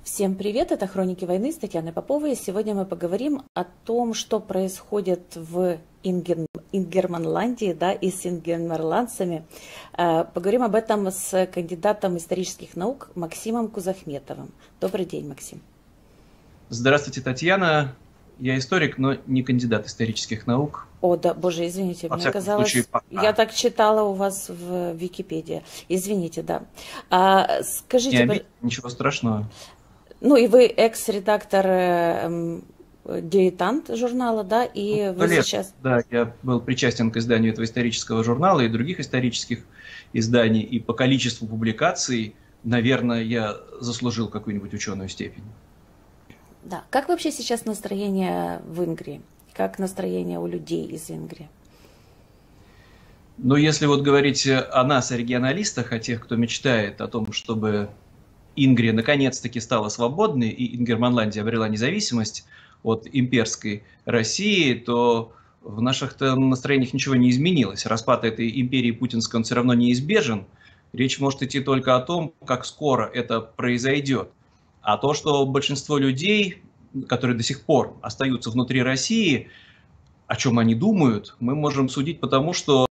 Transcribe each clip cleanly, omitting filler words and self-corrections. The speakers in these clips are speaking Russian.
Всем привет, это «Хроники войны» с Татьяной Поповой. И сегодня мы поговорим о том, что происходит в Ингерманландии, да, и с ингерманландцами. Поговорим об этом с кандидатом исторических наук Максимом Кузахметовым. Добрый день, Максим. Здравствуйте, Татьяна. Я историк, но не кандидат исторических наук. О, да, боже, извините, Во мне всяком казалось, случае, пока. я так читала у вас в Википедии. Извините, да. Не Скажите, ничего страшного. ну и вы экс-редактор «Дилетант» журнала, да, и вы Лет, сейчас... да, я был причастен к изданию этого исторического журнала и других исторических изданий, и по количеству публикаций, наверное, я заслужил какую-нибудь ученую степень. Да. Как вообще сейчас настроение в Ингрии? Как настроение у людей из Ингрии? Но если вот говорить о нас, о регионалистах, о тех, кто мечтает о том, чтобы Ингрия наконец-таки стала свободной и Ингерманландия обрела независимость от имперской России, то в наших-то настроениях ничего не изменилось. Распад этой империи путинской, он все равно неизбежен. Речь может идти только о том, как скоро это произойдет. А то, что большинство людей, которые до сих пор остаются внутри России, о чем они думают, мы можем судить потому, что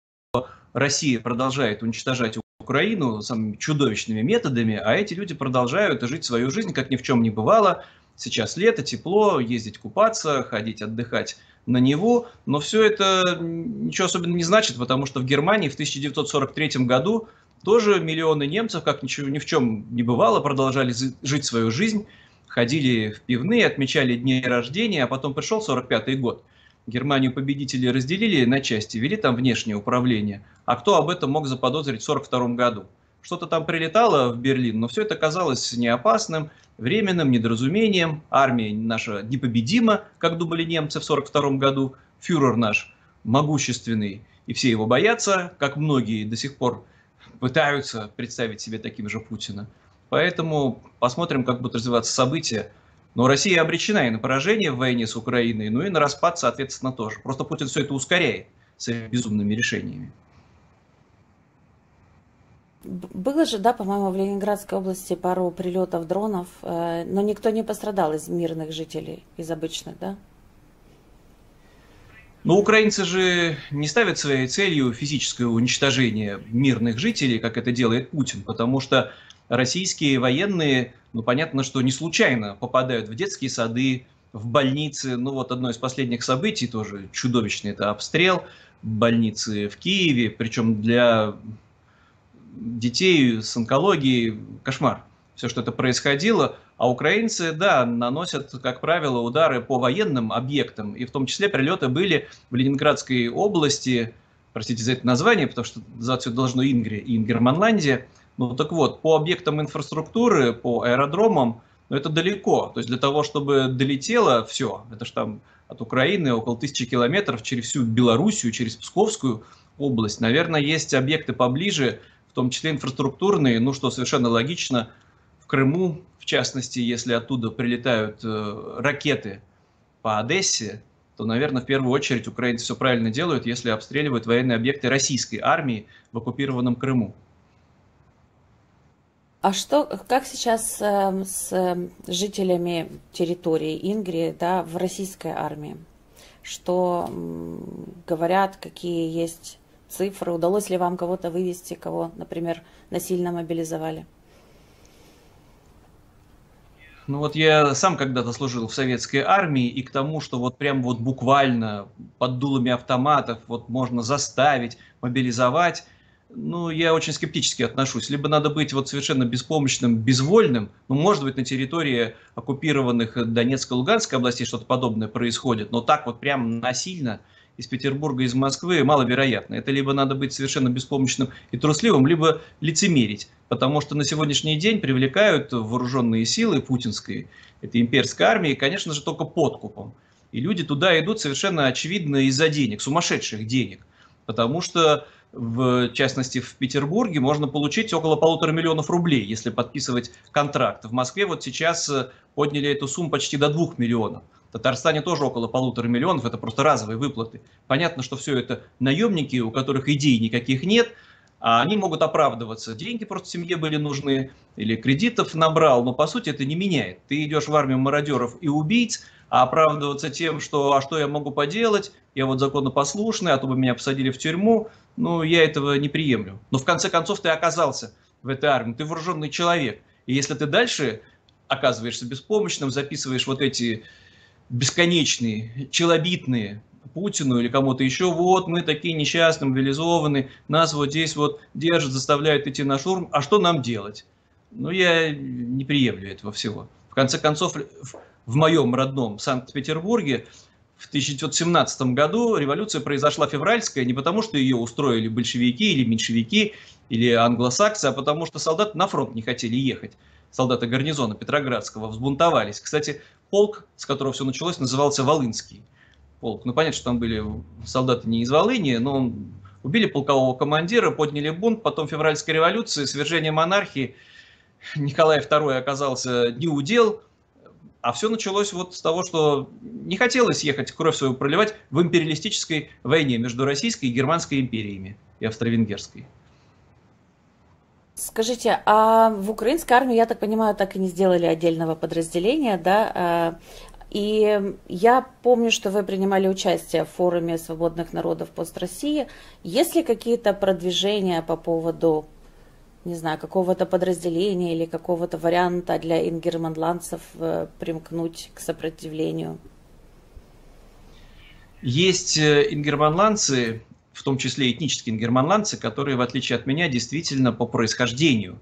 Россия продолжает уничтожать Украину самыми чудовищными методами, а эти люди продолжают жить свою жизнь, как ни в чем не бывало. Сейчас лето, тепло, ездить купаться, ходить отдыхать на Неву, но все это ничего особенно не значит, потому что в Германии в 1943 году тоже миллионы немцев, как ничего, ни в чем не бывало, продолжали жить свою жизнь, ходили в пивные, отмечали дни рождения, а потом пришел 1945 год. Германию победители разделили на части, вели там внешнее управление. А кто об этом мог заподозрить в 1942 году? Что-то там прилетало в Берлин, но все это казалось неопасным, временным недоразумением. Армия наша непобедима, как думали немцы в 1942 году. Фюрер наш могущественный, и все его боятся, как многие до сих пор пытаются представить себе таким же Путина. Поэтому посмотрим, как будут развиваться события. Но Россия обречена и на поражение в войне с Украиной, ну и на распад, соответственно, тоже. Просто Путин все это ускоряет своими безумными решениями. Было же, да, по-моему, в Ленинградской области пару прилетов дронов, но никто не пострадал из мирных жителей, из обычных, да? Но украинцы же не ставят своей целью физическое уничтожение мирных жителей, как это делает Путин, потому что российские военные, ну понятно, что не случайно попадают в детские сады, в больницы. Ну вот одно из последних событий, тоже чудовищный, это обстрел больницы в Киеве, причем для детей с онкологией кошмар. Все, что это происходило. А украинцы, да, наносят, как правило, удары по военным объектам. И в том числе прилеты были в Ленинградской области, простите за это название, потому что называться это должно Ингрия и Ингерманландия. Ну так вот, по объектам инфраструктуры, по аэродромам, но это далеко. То есть для того, чтобы долетело все, это же там от Украины около 1000 километров через всю Белоруссию, через Псковскую область. Наверное, есть объекты поближе, в том числе инфраструктурные, ну что совершенно логично, в Крыму, в частности, если оттуда прилетают ракеты по Одессе, то, наверное, в первую очередь украинцы все правильно делают, если обстреливают военные объекты российской армии в оккупированном Крыму. А что, как сейчас с жителями территории Ингрии, да, в российской армии? Что говорят, какие есть цифры? Удалось ли вам кого-то вывести, кого, например, насильно мобилизовали? Ну вот я сам когда-то служил в советской армии, и к тому, что вот прям вот буквально под дулами автоматов вот можно заставить, мобилизовать, ну я очень скептически отношусь. Либо надо быть вот совершенно беспомощным, безвольным, ну может быть на территории оккупированных Донецкой и Луганской областей что-то подобное происходит, но так вот прям насильно из Петербурга, из Москвы маловероятно. Это либо надо быть совершенно беспомощным и трусливым, либо лицемерить. Потому что на сегодняшний день привлекают вооруженные силы путинской, этой имперской армии, конечно же, только подкупом. И люди туда идут совершенно очевидно из-за денег, сумасшедших денег. Потому что, в частности, в Петербурге можно получить около 1,5 миллиона рублей, если подписывать контракт. В Москве вот сейчас подняли эту сумму почти до 2 миллионов. В Татарстане тоже около 1,5 миллиона, это просто разовые выплаты. Понятно, что все это наемники, у которых идей никаких нет, А они могут оправдываться. Деньги просто семье были нужны, или кредитов набрал, но по сути это не меняет. Ты идешь в армию мародеров и убийц, а оправдываться тем, что «а что я могу поделать, я вот законопослушный, а то бы меня посадили в тюрьму», ну, я этого не приемлю. Но в конце концов ты оказался в этой армии, ты вооруженный человек. И если ты дальше оказываешься беспомощным, записываешь вот эти бесконечные, челобитные Путину или кому-то еще, вот мы такие несчастные, мобилизованные, нас вот здесь вот держат, заставляют идти на штурм, а что нам делать? Ну, я не приемлю этого всего. В конце концов, в моем родном Санкт-Петербурге в 1917 году революция произошла февральская не потому, что ее устроили большевики или меньшевики или англосаксы, а потому что солдаты на фронт не хотели ехать. Солдаты гарнизона Петроградского взбунтовались. Кстати, полк, с которого все началось, назывался Волынский полк. Ну, понятно, что там были солдаты не из Волыни, но убили полкового командира, подняли бунт, потом февральская революция, свержение монархии, Николай II оказался неудел, а все началось вот с того, что не хотелось ехать кровь свою проливать в империалистической войне между Российской и Германской империями и Австро-Венгерской. Скажите, а в украинской армии, я так понимаю, так и не сделали отдельного подразделения, да? И я помню, что вы принимали участие в форуме свободных народов пост-России. Есть ли какие-то продвижения по поводу, не знаю, какого-то подразделения или какого-то варианта для ингерманландцев примкнуть к сопротивлению? Есть ингерманландцы, в том числе этнические ингерманландцы, которые, в отличие от меня, действительно по происхождению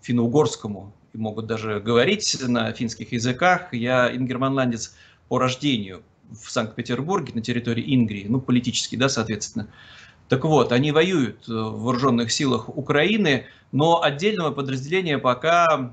финно-угорскому, и могут даже говорить на финских языках. Я ингерманландец по рождению в Санкт-Петербурге, на территории Ингрии, ну, политически, да, соответственно. Так вот, они воюют в вооруженных силах Украины, но отдельного подразделения пока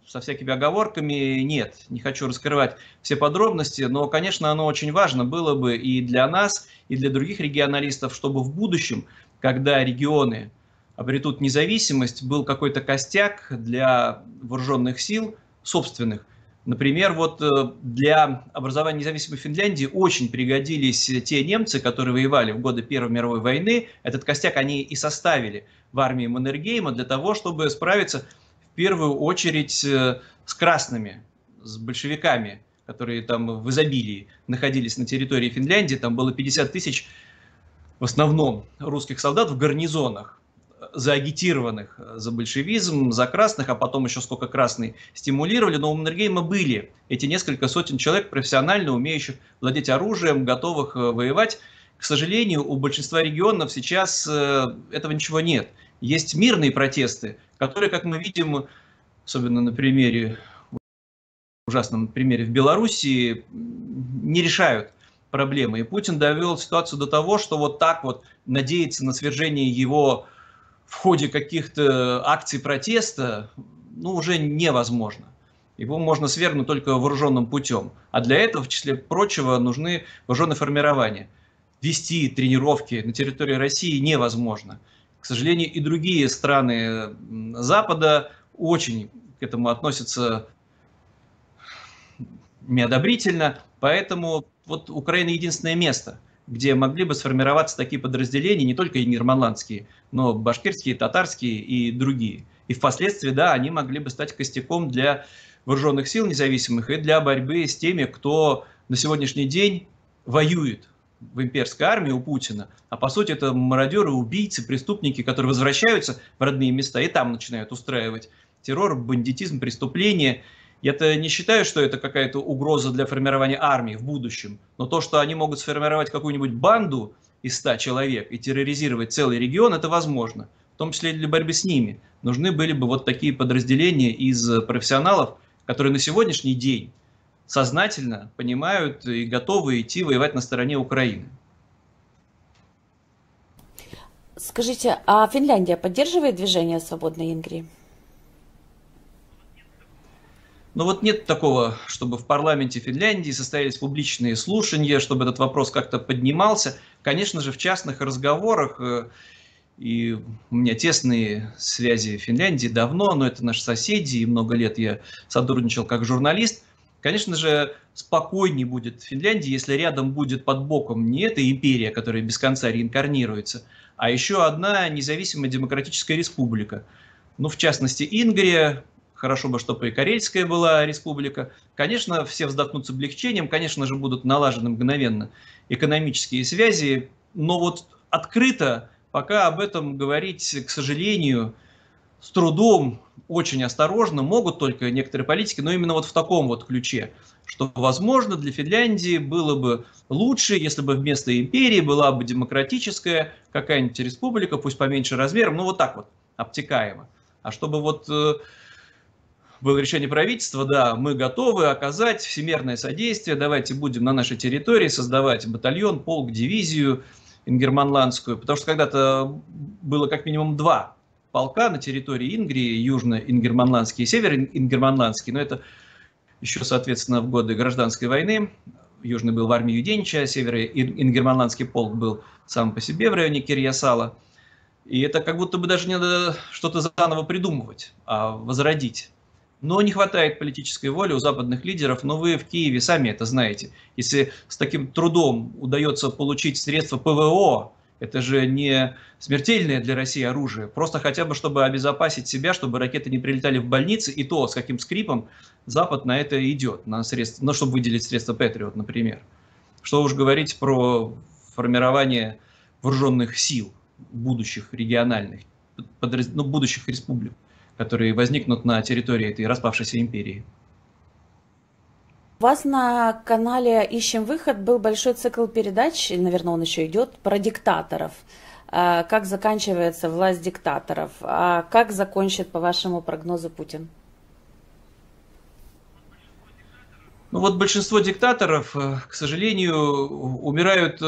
со всякими оговорками нет. Не хочу раскрывать все подробности, но, конечно, оно очень важно было бы и для нас, и для других регионалистов, чтобы в будущем, когда регионы обретут независимость, был какой-то костяк для вооруженных сил собственных. Например, вот для образования независимой Финляндии очень пригодились те немцы, которые воевали в годы Первой мировой войны. Этот костяк они и составили в армии Маннергейма для того, чтобы справиться в первую очередь с красными, с большевиками, которые там в изобилии находились на территории Финляндии. Там было 50 тысяч в основном русских солдат в гарнизонах, заагитированных за большевизм, за красных, а потом еще сколько красные стимулировали, но у Маннергейма были эти несколько сотен человек, профессионально умеющих владеть оружием, готовых воевать. К сожалению, у большинства регионов сейчас этого ничего нет. Есть мирные протесты, которые, как мы видим, особенно на примере, ужасном примере в Белоруссии, не решают проблемы. И Путин довел ситуацию до того, что вот так вот надеяться на свержение его в ходе каких-то акций протеста, ну, уже невозможно. Его можно свергнуть только вооруженным путем. А для этого, в числе прочего, нужны вооруженные формирования. Вести тренировки на территории России невозможно. К сожалению, и другие страны Запада очень к этому относятся неодобрительно. Поэтому вот Украина единственное место, где могли бы сформироваться такие подразделения, не только ингерманландские, но башкирские, татарские и другие. И впоследствии, да, они могли бы стать костяком для вооруженных сил независимых и для борьбы с теми, кто на сегодняшний день воюет в имперской армии у Путина. А по сути это мародеры, убийцы, преступники, которые возвращаются в родные места и там начинают устраивать террор, бандитизм, преступления. Я-то не считаю, что это какая-то угроза для формирования армии в будущем, но то, что они могут сформировать какую-нибудь банду из 100 человек и терроризировать целый регион, это возможно, в том числе и для борьбы с ними. Нужны были бы вот такие подразделения из профессионалов, которые на сегодняшний день сознательно понимают и готовы идти воевать на стороне Украины. Скажите, а Финляндия поддерживает движение свободной Ингрии? Но вот нет такого, чтобы в парламенте Финляндии состоялись публичные слушания, чтобы этот вопрос как-то поднимался. Конечно же, в частных разговорах, и у меня тесные связи в Финляндии давно, но это наши соседи, и много лет я сотрудничал как журналист. Конечно же, спокойнее будет в Финляндии, если рядом будет под боком не эта империя, которая без конца реинкарнируется, а еще одна независимая демократическая республика. Ну, в частности, Ингрия, хорошо бы, чтобы и Карельская была республика. Конечно, все вздохнут с облегчением, конечно же, будут налажены мгновенно экономические связи, но вот открыто пока об этом говорить, к сожалению, с трудом, очень осторожно, могут только некоторые политики, но именно вот в таком вот ключе, что, возможно, для Финляндии было бы лучше, если бы вместо империи была бы демократическая какая-нибудь республика, пусть поменьше размером, ну вот так вот, обтекаемо. А чтобы вот было решение правительства, да, мы готовы оказать всемирное содействие, давайте будем на нашей территории создавать батальон, полк, дивизию ингерманландскую, потому что когда-то было как минимум два полка на территории Ингрии, южно-ингерманландский и северо-ингерманландский, но это еще, соответственно, в годы гражданской войны. Южный был в армии Юденича, северо-ингерманландский полк был сам по себе в районе Кирьясала. И это как будто бы даже не надо что-то заново придумывать, а возродить. Но не хватает политической воли у западных лидеров, но вы в Киеве сами это знаете. Если с таким трудом удается получить средства ПВО, это же не смертельное для России оружие, просто хотя бы, чтобы обезопасить себя, чтобы ракеты не прилетали в больницы, и то с каким скрипом Запад на это идет, на средства, ну, чтобы выделить средства Патриот, например. Что уж говорить про формирование вооруженных сил будущих региональных, будущих республик, которые возникнут на территории этой распавшейся империи. У вас на канале «Ищем выход» был большой цикл передач, наверное, он еще идет, про диктаторов. Как заканчивается власть диктаторов? А как закончит, по вашему прогнозу, Путин? Ну вот большинство диктаторов, к сожалению, умирают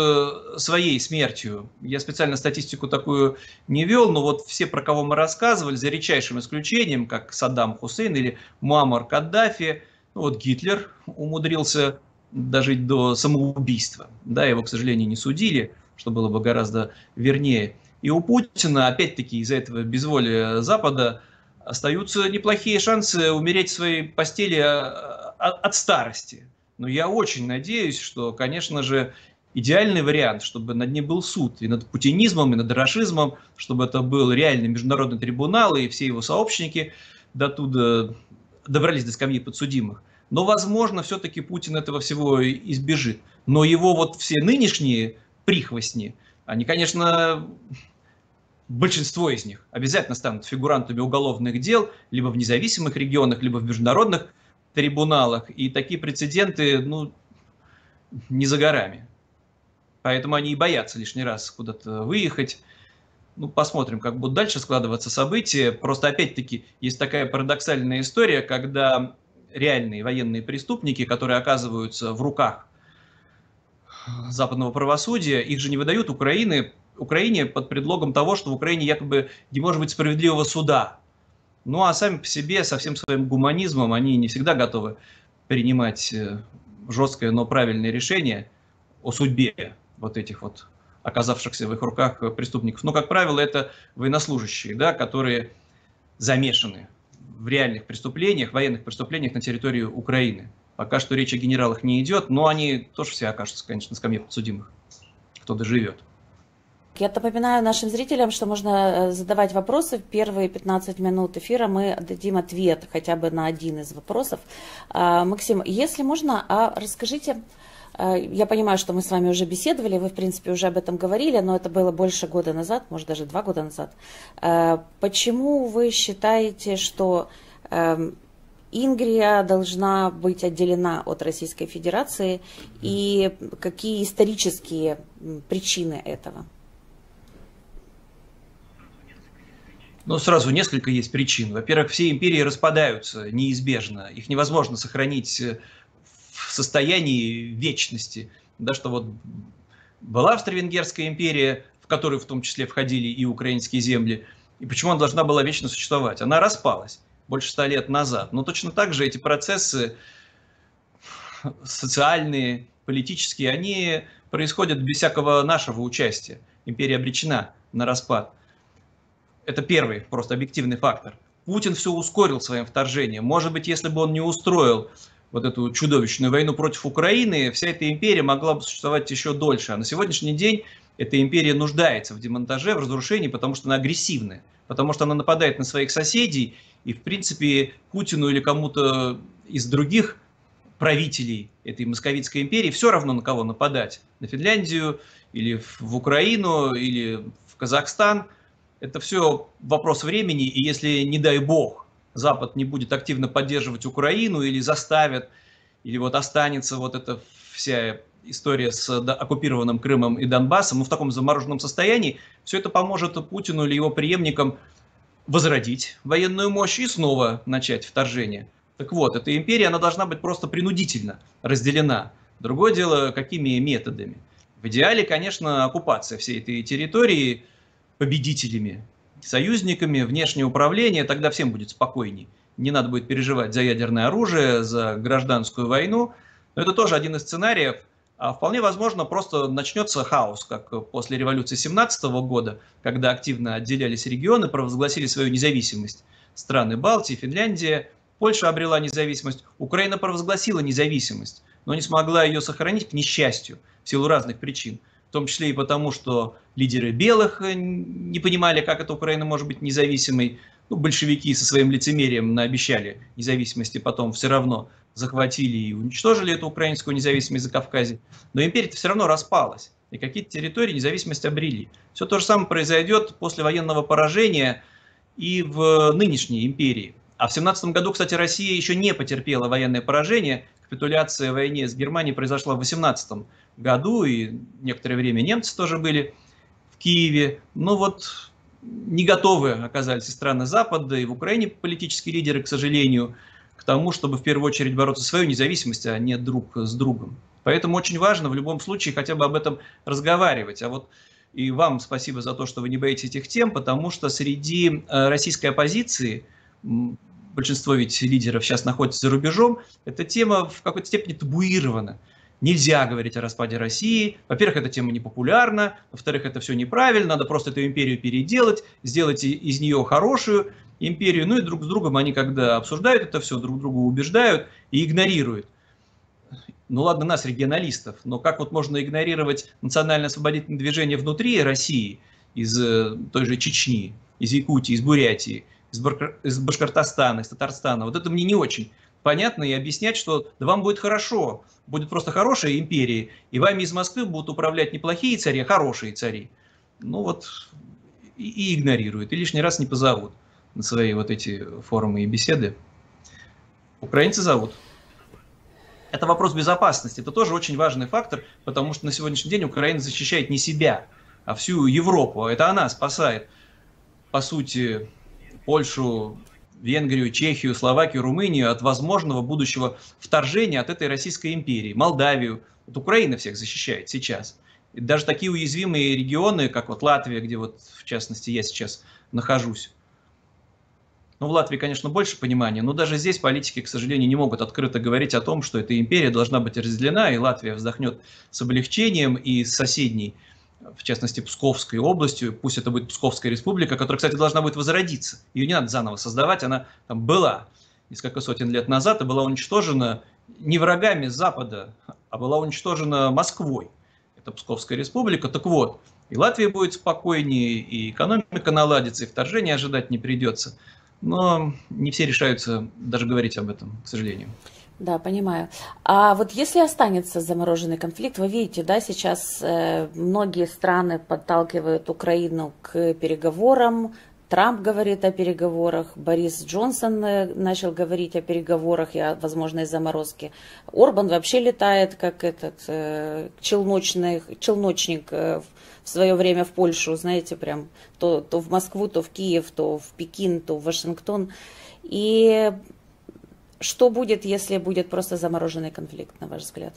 своей смертью. Я специально статистику такую не вел, но вот все, про кого мы рассказывали, за редчайшим исключением, как Саддам Хусейн или Муаммар Каддафи, ну вот Гитлер умудрился дожить до самоубийства. Да, его, к сожалению, не судили, что было бы гораздо вернее. И у Путина, опять-таки, из-за этого безволия Запада остаются неплохие шансы умереть в своей постели от старости. Но я очень надеюсь, что, конечно же, идеальный вариант, чтобы над ним был суд и над путинизмом, и над рашизмом, чтобы это был реальный международный трибунал, и все его сообщники дотуда добрались до скамьи подсудимых. Но, возможно, все-таки Путин этого всего избежит. Но его вот все нынешние прихвостни, они, конечно, большинство из них обязательно станут фигурантами уголовных дел, либо в независимых регионах, либо в международных трибуналах. И такие прецеденты, ну, не за горами. Поэтому они и боятся лишний раз куда-то выехать. Ну, посмотрим, как будут дальше складываться события. Просто, опять-таки, есть такая парадоксальная история, когда реальные военные преступники, которые оказываются в руках западного правосудия, их же не выдают Украине под предлогом того, что в Украине якобы не может быть справедливого суда. Ну, а сами по себе, со всем своим гуманизмом, они не всегда готовы принимать жесткое, но правильное решение о судьбе вот этих вот оказавшихся в их руках преступников. Но, как правило, это военнослужащие, да, которые замешаны в реальных преступлениях, военных преступлениях на территории Украины. Пока что речь о генералах не идет, но они тоже все окажутся, конечно, на скамье подсудимых, кто доживет. Я напоминаю нашим зрителям, что можно задавать вопросы. В первые 15 минут эфира мы дадим ответ хотя бы на один из вопросов. Максим, если можно, расскажите, я понимаю, что мы с вами уже беседовали, вы, в принципе, уже об этом говорили, но это было больше года назад, может, даже 2 года назад. Почему вы считаете, что Ингрия должна быть отделена от Российской Федерации, и какие исторические причины этого? Ну, сразу несколько есть причин. Во-первых, все империи распадаются неизбежно. Их невозможно сохранить в состоянии вечности. Да, что вот была Австро-Венгерская империя, в которую в том числе входили и украинские земли. И почему она должна была вечно существовать? Она распалась больше 100 лет назад. Но точно так же эти процессы социальные, политические, они происходят без всякого нашего участия. Империя обречена на распад. Это первый просто объективный фактор. Путин все ускорил своим вторжением. Может быть, если бы он не устроил вот эту чудовищную войну против Украины, вся эта империя могла бы существовать еще дольше. А на сегодняшний день эта империя нуждается в демонтаже, в разрушении, потому что она агрессивная, потому что она нападает на своих соседей, и, в принципе, Путину или кому-то из других правителей этой Московитской империи все равно на кого нападать. На Финляндию, или в Украину, или в Казахстан. Это все вопрос времени, и если, не дай бог, Запад не будет активно поддерживать Украину или заставит, или вот останется вот эта вся история с оккупированным Крымом и Донбассом, ну, в таком замороженном состоянии, все это поможет Путину или его преемникам возродить военную мощь и снова начать вторжение. Так вот, эта империя, она должна быть просто принудительно разделена. Другое дело, какими методами. В идеале, конечно, оккупация всей этой территории победителями, союзниками, внешнее управление, тогда всем будет спокойней. Не надо будет переживать за ядерное оружие, за гражданскую войну. Но это тоже один из сценариев. А вполне возможно, просто начнется хаос, как после революции 17 года, когда активно отделялись регионы, провозгласили свою независимость. Страны Балтии, Финляндия, Польша обрела независимость, Украина провозгласила независимость, но не смогла ее сохранить, к несчастью, в силу разных причин. В том числе и потому, что лидеры белых не понимали, как эта Украина может быть независимой. Ну, большевики со своим лицемерием наобещали независимости, потом все равно захватили и уничтожили эту украинскую независимость за Кавказе. Но империя все равно распалась, и какие-то территории независимость обрели. Все то же самое произойдет после военного поражения и в нынешней империи. А в 17 году, кстати, Россия еще не потерпела военное поражение. Капитуляция в войне с Германией произошла в 18 году, и некоторое время немцы тоже были в Киеве. Но вот не готовы оказались и страны Запада, и в Украине политические лидеры, к сожалению, к тому, чтобы в первую очередь бороться за свою независимость, а не друг с другом. Поэтому очень важно в любом случае хотя бы об этом разговаривать. А вот и вам спасибо за то, что вы не боитесь этих тем, потому что среди российской оппозиции, большинство ведь лидеров сейчас находится за рубежом, эта тема в какой-то степени табуирована. Нельзя говорить о распаде России. Во-первых, эта тема не популярна. Во-вторых, это все неправильно. Надо просто эту империю переделать, сделать из нее хорошую империю. Ну и друг с другом они, когда обсуждают это все, друг друга убеждают и игнорируют. Ну ладно, нас, регионалистов, но как вот можно игнорировать национально-освободительное движение внутри России, из той же Чечни, из Якутии, из Бурятии, из Башкортостана, из Татарстана? Вот это мне не очень понятно, и объяснять, что да вам будет хорошо, будет просто хорошая империя, и вами из Москвы будут управлять не плохие цари, а хорошие цари. Ну вот, и игнорируют, и лишний раз не позовут на свои вот эти форумы и беседы. Украинцы зовут. Это вопрос безопасности, это тоже очень важный фактор, потому что на сегодняшний день Украина защищает не себя, а всю Европу. Это она спасает, по сути, Польшу, Венгрию, Чехию, Словакию, Румынию от возможного будущего вторжения от этой Российской империи. Молдавию. Вот Украина всех защищает сейчас. И даже такие уязвимые регионы, как вот Латвия, где вот в частности я сейчас нахожусь. Ну, в Латвии, конечно, больше понимания, но даже здесь политики, к сожалению, не могут открыто говорить о том, что эта империя должна быть разделена, и Латвия вздохнет с облегчением, и с соседней, в частности, Псковской областью, пусть это будет Псковская республика, которая, кстати, должна будет возродиться. Ее не надо заново создавать, она там была несколько сотен лет назад и была уничтожена не врагами Запада, а была уничтожена Москвой. Это Псковская республика. Так вот, и Латвия будет спокойнее, и экономика наладится, и вторжения ожидать не придется. Но не все решаются даже говорить об этом, к сожалению. Да, понимаю. А вот если останется замороженный конфликт, вы видите, да, сейчас многие страны подталкивают Украину к переговорам. Трамп говорит о переговорах, Борис Джонсон начал говорить о переговорах и о возможной заморозке. Орбан вообще летает, как этот челночник в свое время в Польшу, знаете, прям то в Москву, то в Киев, то в Пекин, то в Вашингтон. И что будет, если будет просто замороженный конфликт, на ваш взгляд?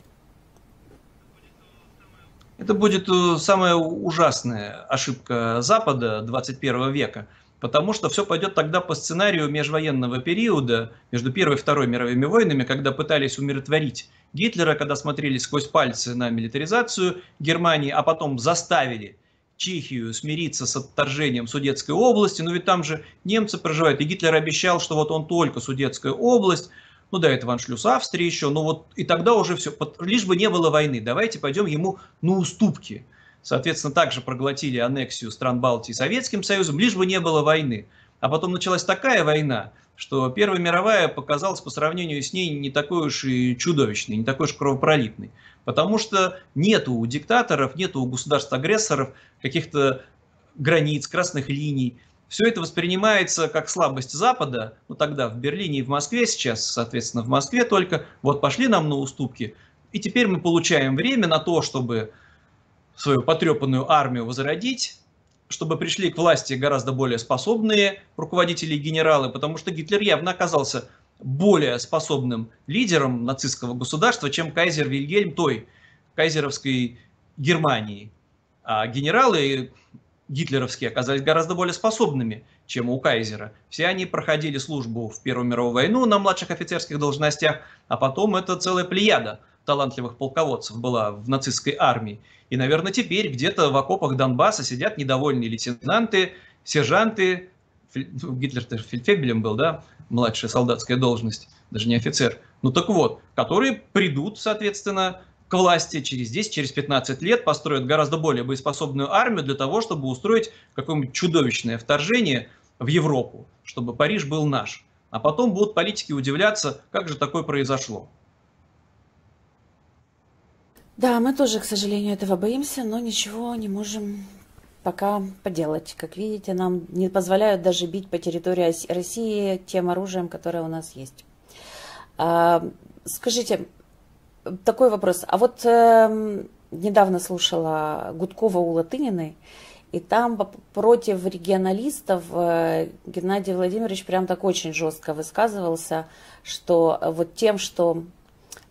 Это будет самая ужасная ошибка Запада 21 века, потому что все пойдет тогда по сценарию межвоенного периода, между Первой и Второй мировыми войнами, когда пытались умиротворить Гитлера, когда смотрели сквозь пальцы на милитаризацию Германии, а потом заставили Чехию смириться с отторжением Судетской области. Но ведь там же немцы проживают, и Гитлер обещал, что вот он только Судетская область, ну да, это Аншлюс Австрии еще, но вот и тогда уже все, лишь бы не было войны, давайте пойдем ему на уступки. соответственно, также проглотили аннексию стран Балтии Советским Союзом, лишь бы не было войны. А потом началась такая война, что Первая мировая показалась по сравнению с ней не такой уж и чудовищной, не такой уж кровопролитной. Потому что нету у диктаторов, нету у государств-агрессоров каких-то границ, красных линий. Все это воспринимается как слабость Запада, ну тогда в Берлине и в Москве, сейчас, соответственно, в Москве только, вот пошли нам на уступки, и теперь мы получаем время на то, чтобы свою потрепанную армию возродить, чтобы пришли к власти гораздо более способные руководители и генералы, потому что Гитлер явно оказался более способным лидером нацистского государства, чем кайзер Вильгельм той кайзеровской Германии. А генералы гитлеровские оказались гораздо более способными, чем у кайзера. Все они проходили службу в Первую мировую войну на младших офицерских должностях, а потом это целая плеяда талантливых полководцев была в нацистской армии. И, наверное, теперь где-то в окопах Донбасса сидят недовольные лейтенанты, сержанты. Гитлер-то фельдфебелем был, да, младшая солдатская должность, даже не офицер. Ну так вот, которые придут, соответственно, к власти через 10, через 15 лет, построят гораздо более боеспособную армию для того, чтобы устроить какое-нибудь чудовищное вторжение в Европу, чтобы Париж был наш. А потом будут политики удивляться, как же такое произошло. Да, мы тоже, к сожалению, этого боимся, но ничего не можем пока поделать. Как видите, нам не позволяют даже бить по территории России тем оружием, которое у нас есть. Скажите, такой вопрос. А вот недавно слушала Гудкова у Латыниной, и там против регионалистов Геннадий Владимирович прям так очень жестко высказывался, что вот тем, что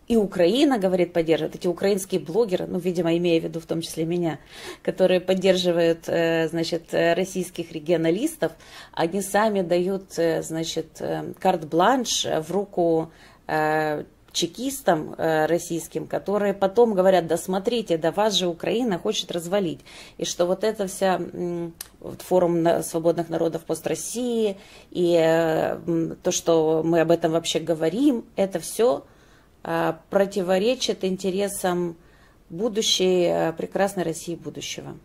и Украина, говорит, поддерживает, эти украинские блогеры, ну, видимо, имея в виду в том числе меня, которые поддерживают, значит, российских регионалистов, они сами дают, значит, карт-бланш в руку чекистам российским, которые потом говорят: да смотрите, да вас же Украина хочет развалить. И что вот эта вся форум свободных народов пост России и то, что мы об этом вообще говорим, это все противоречит интересам будущей прекрасной России будущего.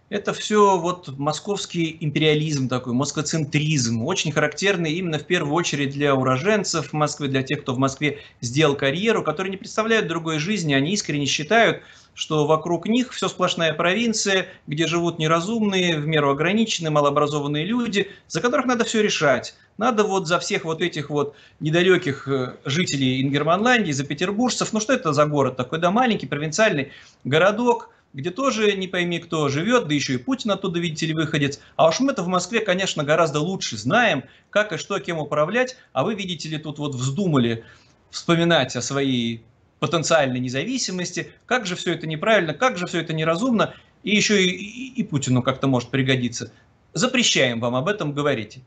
Это все вот московский империализм такой, москвоцентризм, очень характерный именно в первую очередь для уроженцев Москвы, для тех, кто в Москве сделал карьеру, которые не представляют другой жизни, они искренне считают, что вокруг них все сплошная провинция, где живут неразумные, в меру ограниченные, малообразованные люди, за которых надо все решать. Надо вот за всех вот этих вот недалеких жителей Ингерманландии, за петербуржцев, ну что это за город такой, да, маленький провинциальный городок, где тоже не пойми кто живет, да еще и Путин оттуда, видите ли, выходец. А уж мы-то в Москве, конечно, гораздо лучше знаем, как и что, кем управлять, а вы, видите ли, тут вот вздумали вспоминать о своей потенциальной независимости, как же все это неправильно, как же все это неразумно, и еще и Путину как-то может пригодиться. Запрещаем вам об этом говорить.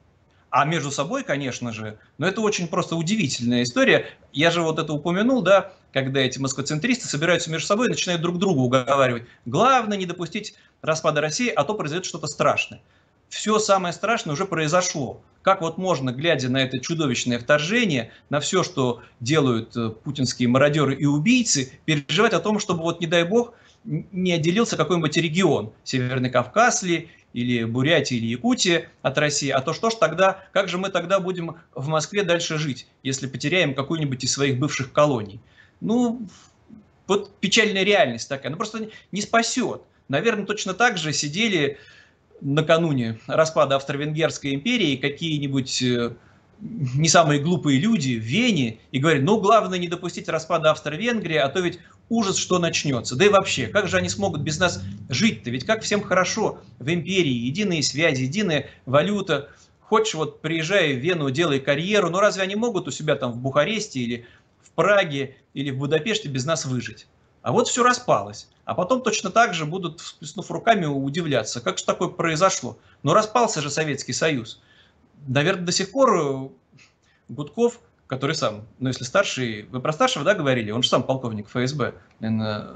А между собой, конечно же, но это очень просто удивительная история. Я же вот это упомянул, да, когда эти москвоцентристы собираются между собой и начинают друг друга уговаривать. Главное не допустить распада России, а то произойдет что-то страшное. Все самое страшное уже произошло. Как вот можно, глядя на это чудовищное вторжение, на все, что делают путинские мародеры и убийцы, переживать о том, чтобы вот, не дай бог, не отделился какой-нибудь регион, Северный Кавказ ли, или Бурятия, или Якутия от России, а то что ж тогда, как же мы тогда будем в Москве дальше жить, если потеряем какую-нибудь из своих бывших колоний? Ну, вот печальная реальность такая, она просто не спасет. Наверное, точно так же сидели накануне распада Австро-Венгерской империи какие-нибудь не самые глупые люди в Вене и говорят: ну, главное не допустить распада Австро-Венгрии, а то ведь ужас, что начнется. Да и вообще, как же они смогут без нас жить-то? Ведь как всем хорошо в империи, единые связи, единая валюта. Хочешь, вот приезжай в Вену, делай карьеру, но разве они могут у себя там в Бухаресте или в Праге или в Будапеште без нас выжить? А вот все распалось. А потом точно так же будут, всплеснув руками, удивляться, как же такое произошло. Но распался же Советский Союз. Наверное, до сих пор Гудков, который сам, ну если старший, вы про старшего, да, говорили, он же сам полковник ФСБ, наверное,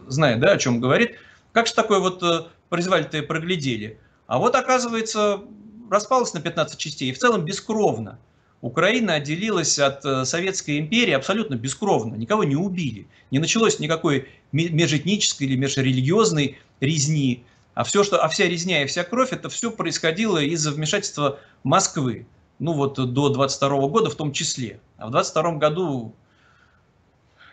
знает, да, о чем говорит. Как же такое вот производитель-то проглядели? А вот, оказывается, распалось на 15 частей, и в целом бескровно. Украина отделилась от Советской империи абсолютно бескровно, никого не убили. Не началось никакой межэтнической или межрелигиозной резни. А вся резня и вся кровь, это все происходило из-за вмешательства Москвы. Ну вот до 22 года в том числе. А в 22 году,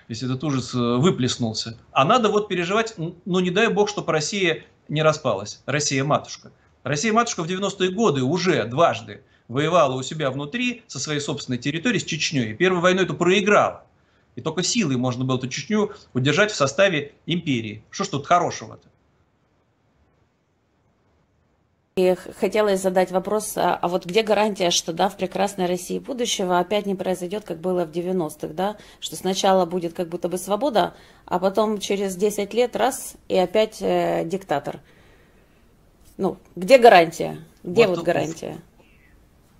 если этот ужас выплеснулся. А надо вот переживать, ну не дай бог, чтобы Россия не распалась. Россия-матушка. Россия-матушка в 90-е годы уже дважды воевала у себя внутри, со своей собственной территории, с Чечней. И первую войну эту проиграла. И только силой можно было эту Чечню удержать в составе империи. Что ж тут хорошего-то? И хотелось задать вопрос, а вот где гарантия, что да, в прекрасной России будущего опять не произойдет, как было в 90-х, да, что сначала будет как будто бы свобода, а потом через 10 лет раз и опять диктатор. Ну, где гарантия? Где вот гарантия?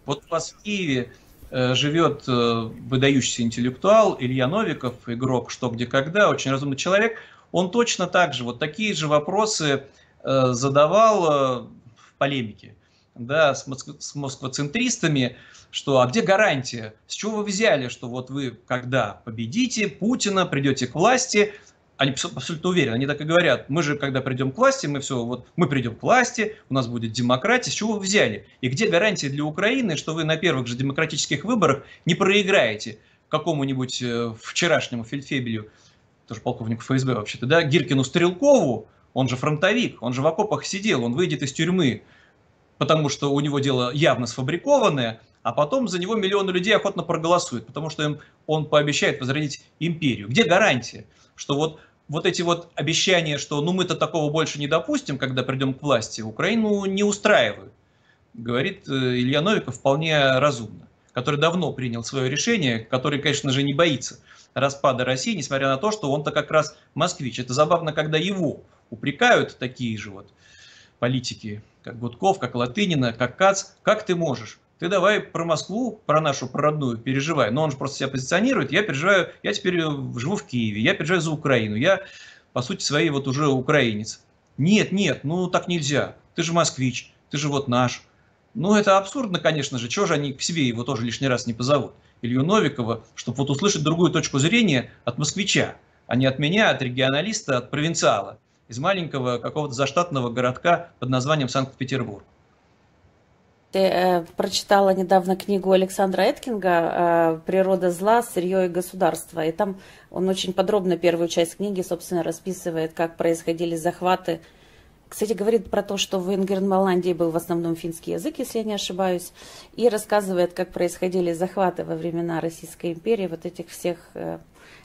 Вот у вас в Киеве живет выдающийся интеллектуал Илья Новиков, игрок «Что, где, когда», очень разумный человек. Он точно так же, вот такие же вопросы задавал в полемике, да, с москвоцентристами, что а где гарантия? С чего вы взяли, что вот вы, когда победите Путина, придете к власти, они абсолютно уверены, они так и говорят, мы же, когда придем к власти, мы придем к власти, у нас будет демократия, с чего вы взяли? И где гарантия для Украины, что вы на первых же демократических выборах не проиграете какому-нибудь вчерашнему фельдфебелю, тоже полковнику ФСБ вообще-то, да, Гиркину Стрелкову, он же фронтовик, он же в окопах сидел, он выйдет из тюрьмы, потому что у него дело явно сфабрикованное, а потом за него миллионы людей охотно проголосуют, потому что он пообещает возродить империю. Где гарантия, что вот эти вот обещания, что ну мы-то такого больше не допустим, когда придем к власти, Украину не устраивают, говорит Илья Новиков вполне разумно, который давно принял свое решение, который, конечно же, не боится распада России, несмотря на то, что он-то как раз москвич. Это забавно, когда его упрекают такие же вот политики, как Гудков, как Латынина, как Кац. Как ты можешь? Ты давай про Москву, про нашу, про родную переживай. Но он же просто себя позиционирует. Я переживаю, я теперь живу в Киеве, я переживаю за Украину. Я, по сути своей, вот уже украинец. Нет, ну так нельзя. Ты же москвич, ты же вот наш. Ну это абсурдно, конечно же. Чего же они к себе его тоже лишний раз не позовут? Илью Новикова, чтобы вот услышать другую точку зрения от москвича, а не от меня, от регионалиста, от провинциала из маленького какого-то заштатного городка под названием Санкт-Петербург. Ты прочитала недавно книгу Александра Эткинга «Природа зла, сырье и государство». И там он очень подробно первую часть книги, собственно, расписывает, как происходили захваты. Кстати, говорит про то, что в Ингерманландии был в основном финский язык, если я не ошибаюсь. И рассказывает, как происходили захваты во времена Российской империи вот этих всех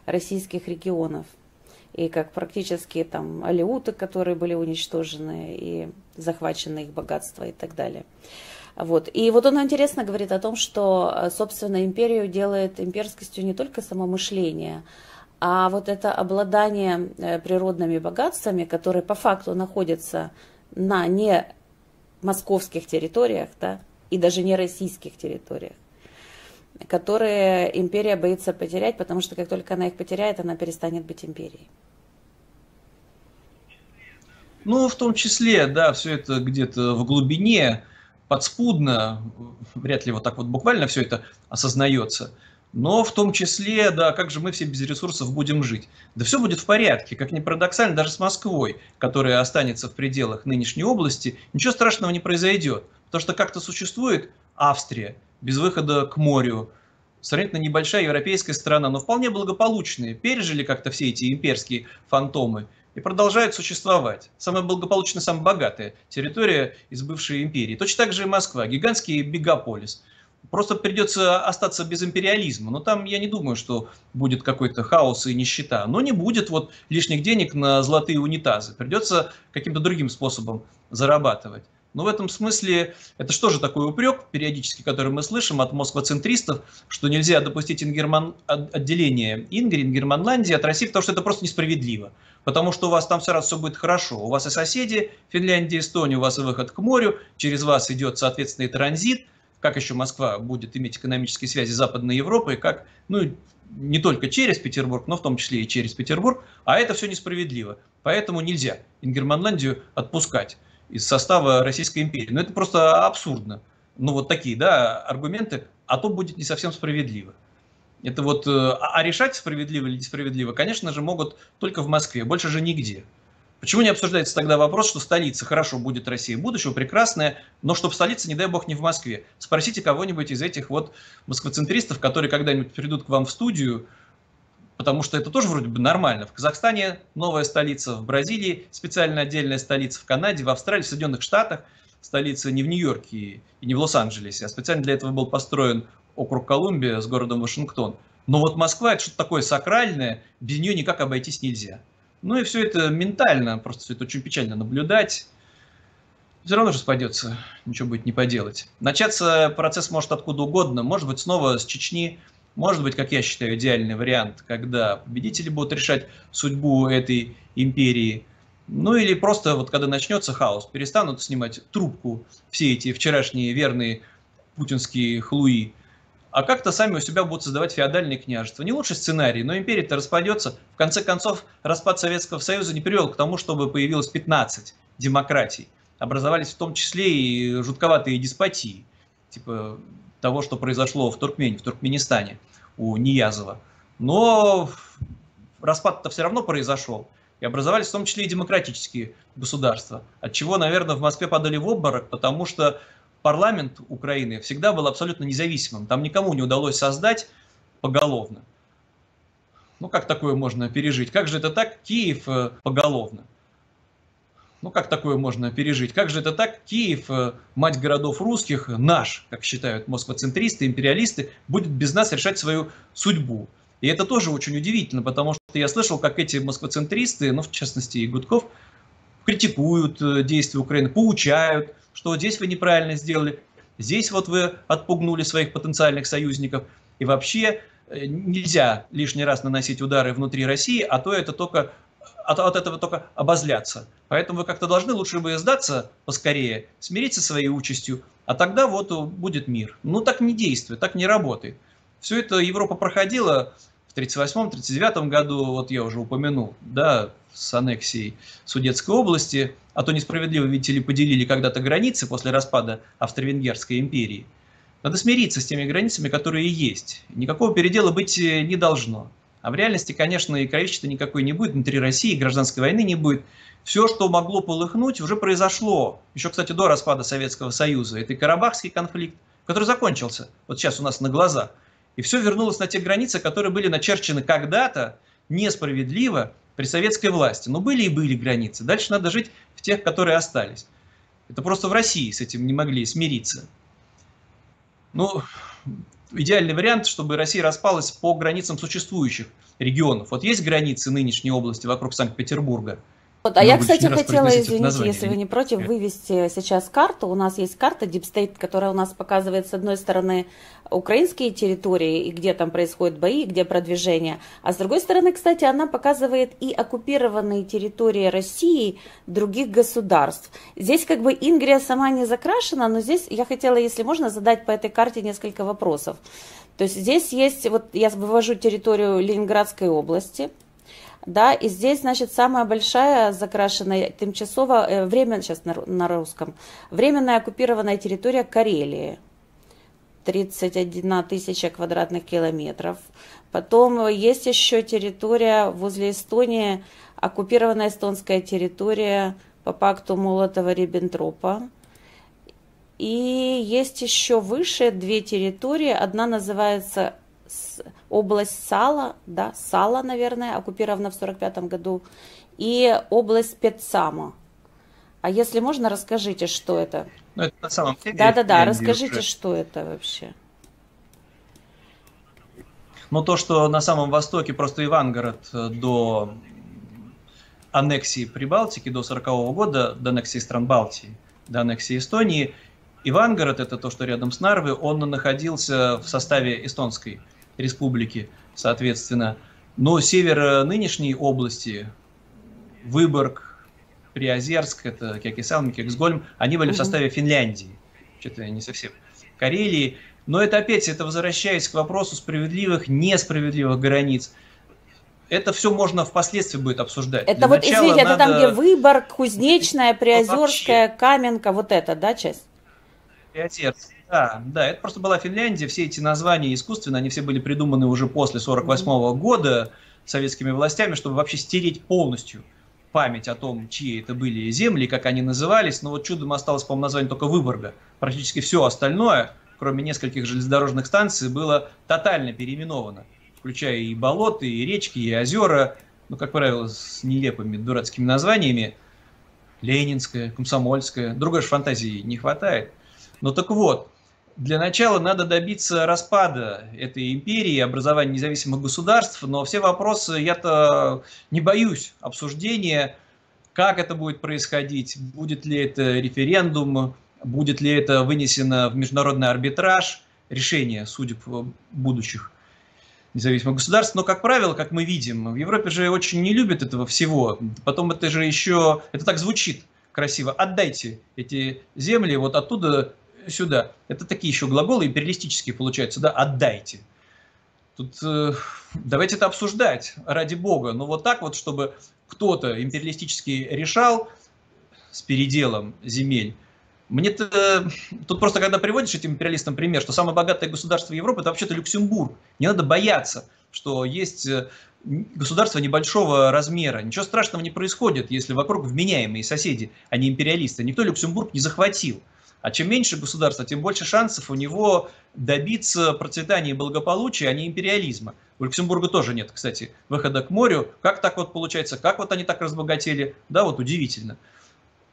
российских регионов. И как практически там алеуты, которые были уничтожены, и захвачены их богатства и так далее. Вот. И вот он интересно говорит о том, что, собственно, империю делает имперскостью не только само мышление, а вот это обладание природными богатствами, которые по факту находятся на не московских территориях, да, и даже не российских территориях, которые империя боится потерять, потому что как только она их потеряет, она перестанет быть империей. Ну, в том числе, да, все это где-то в глубине, подспудно, вряд ли вот так вот буквально все это осознается, но в том числе, да, как же мы все без ресурсов будем жить? Да все будет в порядке, как ни парадоксально, даже с Москвой, которая останется в пределах нынешней области, ничего страшного не произойдет, потому что как-то существует Австрия без выхода к морю, сравнительно небольшая европейская страна, но вполне благополучные, пережили как-то все эти имперские фантомы и продолжают существовать. Самая благополучная, самая богатая территория из бывшей империи. Точно так же и Москва, гигантский мегаполис. Просто придется остаться без империализма. Но там я не думаю, что будет какой-то хаос и нищета. Но не будет вот лишних денег на золотые унитазы. Придется каким-то другим способом зарабатывать. Но в этом смысле это что же такой упрек периодически, который мы слышим от москвоцентристов, что нельзя допустить отделение Ингерманландии от России, потому что это просто несправедливо. Потому что у вас там сразу все будет хорошо. У вас и соседи, Финляндия, Эстония, у вас и выход к морю, через вас идет, соответственно, и транзит. Как еще Москва будет иметь экономические связи с Западной Европой, как, ну, не только через Петербург, но в том числе и через Петербург. А это все несправедливо. Поэтому нельзя Ингерманландию отпускать из состава Российской империи. Но это просто абсурдно. Ну, вот такие, да, аргументы а то будет не совсем справедливо. Это вот, а решать, справедливо или несправедливо, конечно же, могут только в Москве, больше же нигде. Почему не обсуждается тогда вопрос, что столица, хорошо, будет Россия будущего, прекрасная, но чтобы столица, не дай бог, не в Москве? Спросите кого-нибудь из этих вот москвоцентристов, которые когда-нибудь придут к вам в студию, потому что это тоже вроде бы нормально. В Казахстане новая столица, в Бразилии специально отдельная столица, в Канаде, в Австралии, в Соединенных Штатах столица не в Нью-Йорке и не в Лос-Анджелесе, а специально для этого был построен округ Колумбия с городом Вашингтон. Но вот Москва — это что-то такое сакральное, без нее никак обойтись нельзя. Ну и все это ментально, просто все это очень печально наблюдать. Все равно же распадется, ничего будет не поделать. Начаться процесс может откуда угодно, может быть снова с Чечни, может быть, как я считаю, идеальный вариант, когда победители будут решать судьбу этой империи. Ну или просто вот когда начнется хаос, перестанут снимать трубку все эти вчерашние верные путинские хлуи, а как-то сами у себя будут создавать феодальные княжества. Не лучший сценарий, но империя-то распадется. В конце концов, распад Советского Союза не привел к тому, чтобы появилось 15 демократий. Образовались в том числе и жутковатые деспотии, типа того, что произошло в Туркменистане у Ниязова. Но распад-то все равно произошел. И образовались в том числе и демократические государства. Отчего, наверное, в Москве падали в обморок, потому что парламент Украины всегда был абсолютно независимым. Там никому не удалось создать поголовно. Ну, как такое можно пережить? Как же это так? Киев поголовно. Ну, как такое можно пережить? Как же это так? Киев, мать городов русских, наш, как считают москвоцентристы, империалисты, будет без нас решать свою судьбу. И это тоже очень удивительно, потому что я слышал, как эти москвоцентристы, ну, в частности, и Гудков, критикуют действия Украины, поучают, что здесь вы неправильно сделали, здесь вот вы отпугнули своих потенциальных союзников. И вообще нельзя лишний раз наносить удары внутри России, а то это только, от этого только обозляться. Поэтому вы как-то должны лучше бы сдаться поскорее, смириться со своей участью, а тогда вот будет мир. Ну так не действует, так не работает. Все это Европа проходила в 1938-1939 году, вот я уже упомянул, да, с аннексией Судетской области, а то несправедливо, видите ли, поделили когда-то границы после распада Австро-Венгерской империи. Надо смириться с теми границами, которые есть. Никакого передела быть не должно. А в реальности, конечно, и кровища-то никакой не будет, внутри России гражданской войны не будет. Все, что могло полыхнуть, уже произошло. Еще, кстати, до распада Советского Союза. Это и Карабахский конфликт, который закончился вот сейчас у нас на глазах. И все вернулось на те границы, которые были начерчены когда-то несправедливо при советской власти. Но были и были границы. Дальше надо жить в тех, которые остались. Это просто в России с этим не могли смириться. Ну, идеальный вариант, чтобы Россия распалась по границам существующих регионов. Вот есть границы нынешней области вокруг Санкт-Петербурга. А я, кстати, хотела, извините, если вы не против, вывести сейчас карту. У нас есть карта Deep State, которая у нас показывает, с одной стороны, украинские территории, и где там происходят бои, где продвижение. А с другой стороны, кстати, она показывает и оккупированные территории России других государств. Здесь как бы Ингрия сама не закрашена, но здесь я хотела, если можно, задать по этой карте несколько вопросов. То есть здесь есть, вот я вывожу территорию Ленинградской области. Да, и здесь, значит, самая большая закрашенная временная, сейчас на русском, временная оккупированная территория Карелии. 31 тысяча квадратных километров. Потом есть еще территория возле Эстонии, оккупированная эстонская территория по пакту Молотова-Риббентропа. И есть еще выше две территории. Одна называется область Сала, да, Сала, наверное, оккупирована в 1945 году, и область Петсама. А если можно, расскажите, что это? Ну, это на самом деле. Да-да-да, расскажите, что это вообще. Ну, то, что на самом востоке просто Ивангород до аннексии Прибалтики, до 1940 года, до аннексии стран Балтии, до аннексии Эстонии, Ивангород, это то, что рядом с Нарвой, он находился в составе Эстонской республики, соответственно. Но север нынешней области, Выборг, Приозерск, это Кекесалми, Кексгольм, они были в составе Финляндии. Что-то не совсем. Карелии. Но это опять, это возвращаясь к вопросу справедливых, несправедливых границ. Это все можно впоследствии будет обсуждать. Это для вот, извините, это там, где Выборг, Кузнечная, Приозерская, Каменка, вот это, да, часть? Приозерск. Да, да, это просто была Финляндия. Все эти названия искусственные, они все были придуманы уже после 1948 года советскими властями, чтобы вообще стереть полностью память о том, чьи это были земли, как они назывались. Но вот чудом осталось, по-моему, название только Выборга. Практически все остальное, кроме нескольких железнодорожных станций, было тотально переименовано, включая и болота, и речки, и озера, ну, как правило, с нелепыми дурацкими названиями. Ленинская, Комсомольская. Другой же фантазии не хватает. Ну так вот, для начала надо добиться распада этой империи, образования независимых государств, но все вопросы я-то не боюсь обсуждения, как это будет происходить, будет ли это референдум, будет ли это вынесено в международный арбитраж, решение судеб будущих независимых государств. Но, как правило, как мы видим, в Европе же очень не любят этого всего. Потом это же еще, это так звучит красиво, отдайте эти земли вот оттуда сюда. Это такие еще глаголы империалистические получаются, да, отдайте. Тут давайте это обсуждать, ради бога. Но вот так вот, чтобы кто-то империалистически решал с переделом земель. Мне-то тут просто, когда приводишь этим империалистам пример, что самое богатое государство Европы — это вообще-то Люксембург. Не надо бояться, что есть государство небольшого размера. Ничего страшного не происходит, если вокруг вменяемые соседи, а не империалисты. Никто Люксембург не захватил. А чем меньше государства, тем больше шансов у него добиться процветания и благополучия, а не империализма. У Люксембурга тоже нет, кстати, выхода к морю. Как так вот получается? Как вот они так разбогатели? Да, вот удивительно.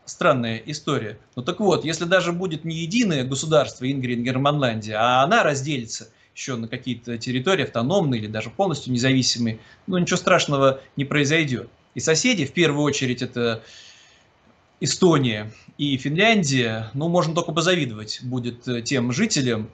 Странная история. Ну так вот, если даже будет не единое государство Ингерманландия, а она разделится еще на какие-то территории автономные или даже полностью независимые, ну ничего страшного не произойдет. И соседи, в первую очередь, это Эстония и Финляндия, ну можно только позавидовать будет тем жителям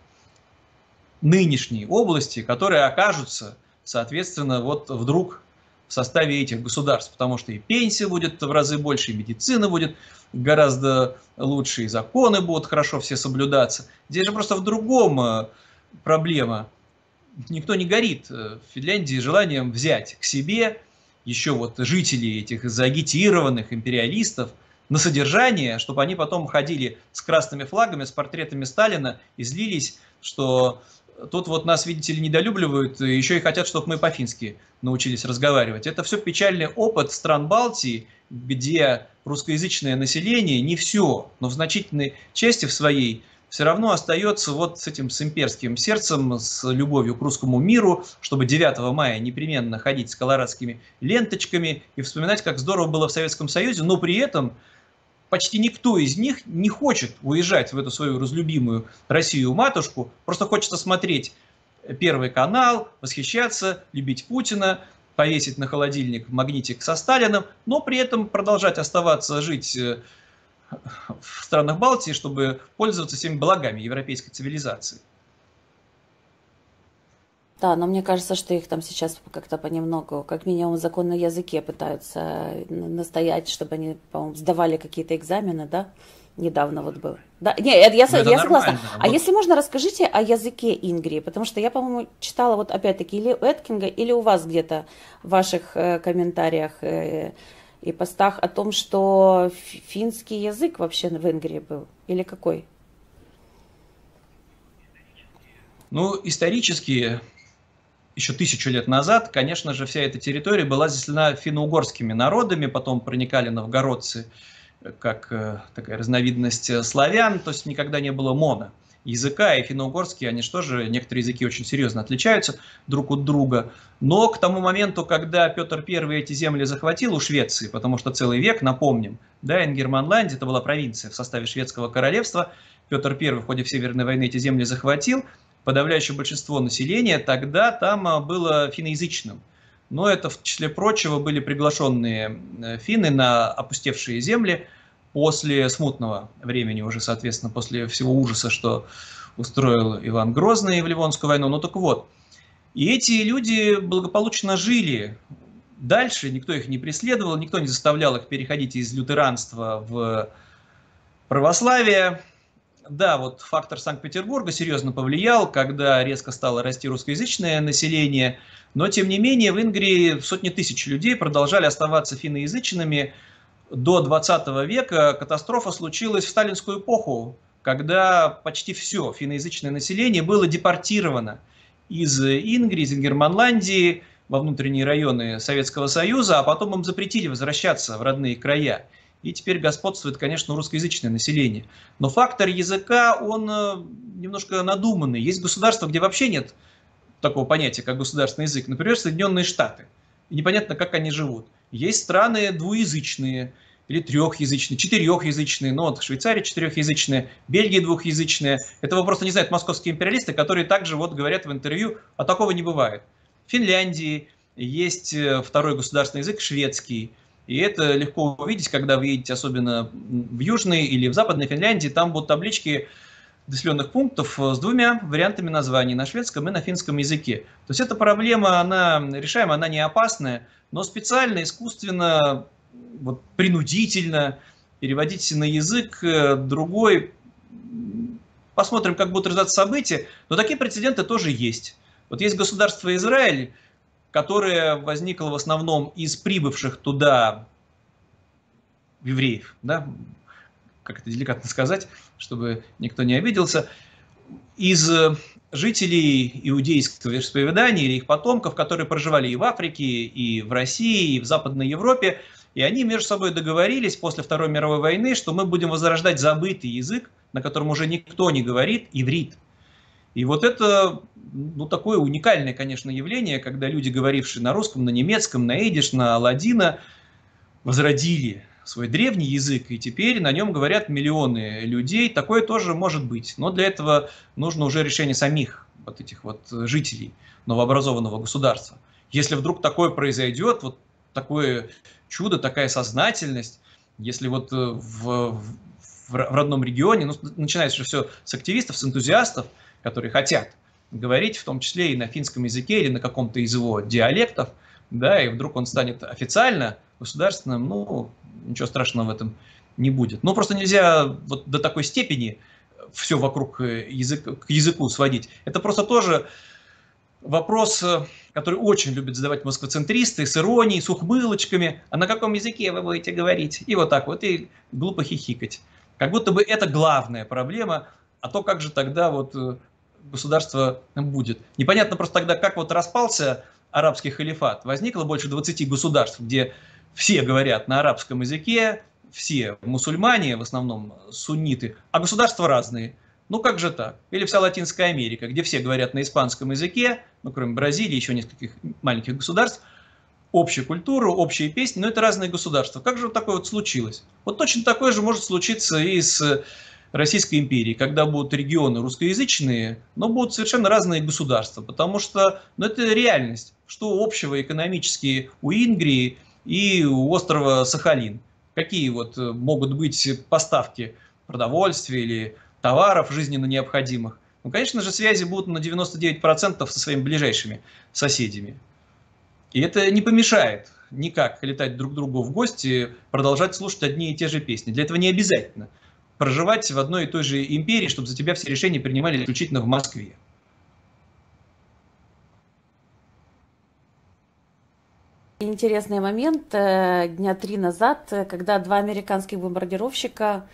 нынешней области, которые окажутся, соответственно, вот вдруг в составе этих государств, потому что и пенсия будет в разы больше, и медицина будет гораздо лучше, и законы будут хорошо все соблюдаться. Здесь же просто в другом проблема. Никто не горит в Финляндии желанием взять к себе еще вот жителей этих заагитированных империалистов на содержание, чтобы они потом ходили с красными флагами, с портретами Сталина и злились, что тут вот нас, видите ли, недолюбливают, еще и хотят, чтобы мы по-фински научились разговаривать. Это все печальный опыт стран Балтии, где русскоязычное население не все, но в значительной части в своей все равно остается вот с этим с имперским сердцем, с любовью к русскому миру, чтобы 9 мая непременно ходить с колорадскими ленточками и вспоминать, как здорово было в Советском Союзе, но при этом почти никто из них не хочет уезжать в эту свою разлюбимую Россию-матушку, просто хочется смотреть Первый канал, восхищаться, любить Путина, повесить на холодильник магнитик со Сталиным, но при этом продолжать оставаться жить в странах Балтии, чтобы пользоваться всеми благами европейской цивилизации. Да, но мне кажется, что их там сейчас как-то понемногу, как минимум, в законном языке пытаются настоять, чтобы они, по-моему, сдавали какие-то экзамены, да? Недавно вот было. Да, не, я согласна. А вот, если можно, расскажите о языке Ингрии, потому что я, по-моему, читала вот опять-таки или у Эткинга, или у вас где-то в ваших комментариях и постах о том, что финский язык вообще в Ингрии был, или какой? Ну, исторически, еще 1000 лет назад, конечно же, вся эта территория была заселена финно-угорскими народами, потом проникали новгородцы, как такая разновидность славян, то есть никогда не было моно языка, и финно-угорские, они же тоже, некоторые языки очень серьезно отличаются друг от друга, но к тому моменту, когда Петр I эти земли захватил у Швеции, потому что целый век, напомним, да, Ингерманландия, это была провинция в составе шведского королевства, Петр I в ходе Северной войны эти земли захватил, подавляющее большинство населения тогда там было финноязычным. Но это, в числе прочего, были приглашенные финны на опустевшие земли после смутного времени, уже, соответственно, после всего ужаса, что устроил Иван Грозный в Ливонскую войну. Ну так вот, и эти люди благополучно жили дальше, никто их не преследовал, никто не заставлял их переходить из лютеранства в православие. Да, вот фактор Санкт-Петербурга серьезно повлиял, когда резко стало расти русскоязычное население, но тем не менее в Ингрии сотни тысяч людей продолжали оставаться финноязычными. До 20 века катастрофа случилась в сталинскую эпоху, когда почти все финноязычное население было депортировано из Ингрии, из Ингерманландии во внутренние районы Советского Союза, а потом им запретили возвращаться в родные края. И теперь господствует, конечно, русскоязычное население. Но фактор языка, он немножко надуманный. Есть государства, где вообще нет такого понятия, как государственный язык. Например, Соединенные Штаты. И непонятно, как они живут. Есть страны двуязычные или трехязычные, четырехязычные. Ну вот Швейцария четырехязычная, Бельгия двухязычная. Этого просто не знают московские империалисты, которые также вот говорят в интервью, а такого не бывает. В Финляндии есть второй государственный язык, шведский. И это легко увидеть, когда вы едете, особенно в Южной или в Западной Финляндии. Там будут таблички населенных пунктов с двумя вариантами названий, на шведском и на финском языке. То есть эта проблема, она решаемая, она не опасная, но специально, искусственно, вот, принудительно переводить на язык другой. Посмотрим, как будут развиваться события. Но такие прецеденты тоже есть. Вот есть государство Израиль, которое возникло в основном из прибывших туда евреев, да? Как это деликатно сказать, чтобы никто не обиделся, из жителей иудейского вероисповедания или их потомков, которые проживали и в Африке, и в России, и в Западной Европе, и они между собой договорились после Второй мировой войны, что мы будем возрождать забытый язык, на котором уже никто не говорит, иврит. И вот это, ну, такое уникальное, конечно, явление, когда люди, говорившие на русском, на немецком, на идиш, на ладино, возродили свой древний язык, и теперь на нем говорят миллионы людей. Такое тоже может быть. Но для этого нужно уже решение самих вот этих вот жителей новообразованного государства. Если вдруг такое произойдет, вот такое чудо, такая сознательность, если вот в родном регионе, ну, начинается же все с активистов, с энтузиастов, которые хотят говорить, в том числе и на финском языке или на каком-то из его диалектов, да, и вдруг он станет официально государственным, ну, ничего страшного в этом не будет. Ну, просто нельзя вот до такой степени все вокруг к языку сводить. Это просто тоже вопрос, который очень любят задавать москвоцентристы, с иронией, с ухмылочками. А на каком языке вы будете говорить? И вот так вот, и глупо хихикать. Как будто бы это главная проблема, а то как же тогда вот государство будет. Непонятно просто тогда, как вот распался арабский халифат. Возникло больше 20 государств, где все говорят на арабском языке, все мусульмане, в основном сунниты, а государства разные. Ну как же так? Или вся Латинская Америка, где все говорят на испанском языке, ну кроме Бразилии, еще нескольких маленьких государств, общую культуру, общие песни, но это разные государства. Как же вот такое вот случилось? Вот точно такое же может случиться и с Российской империей, когда будут регионы русскоязычные, но будут совершенно разные государства, потому что, ну, это реальность. Что общего экономически у Ингрии и у острова Сахалин? Какие вот могут быть поставки продовольствия или товаров жизненно необходимых? Ну, конечно же, связи будут на 99% со своими ближайшими соседями. И это не помешает никак летать друг к другу в гости, продолжать слушать одни и те же песни. Для этого не обязательно проживать в одной и той же империи, чтобы за тебя все решения принимали исключительно в Москве. Интересный момент. Дня 3 назад, когда два американских бомбардировщика,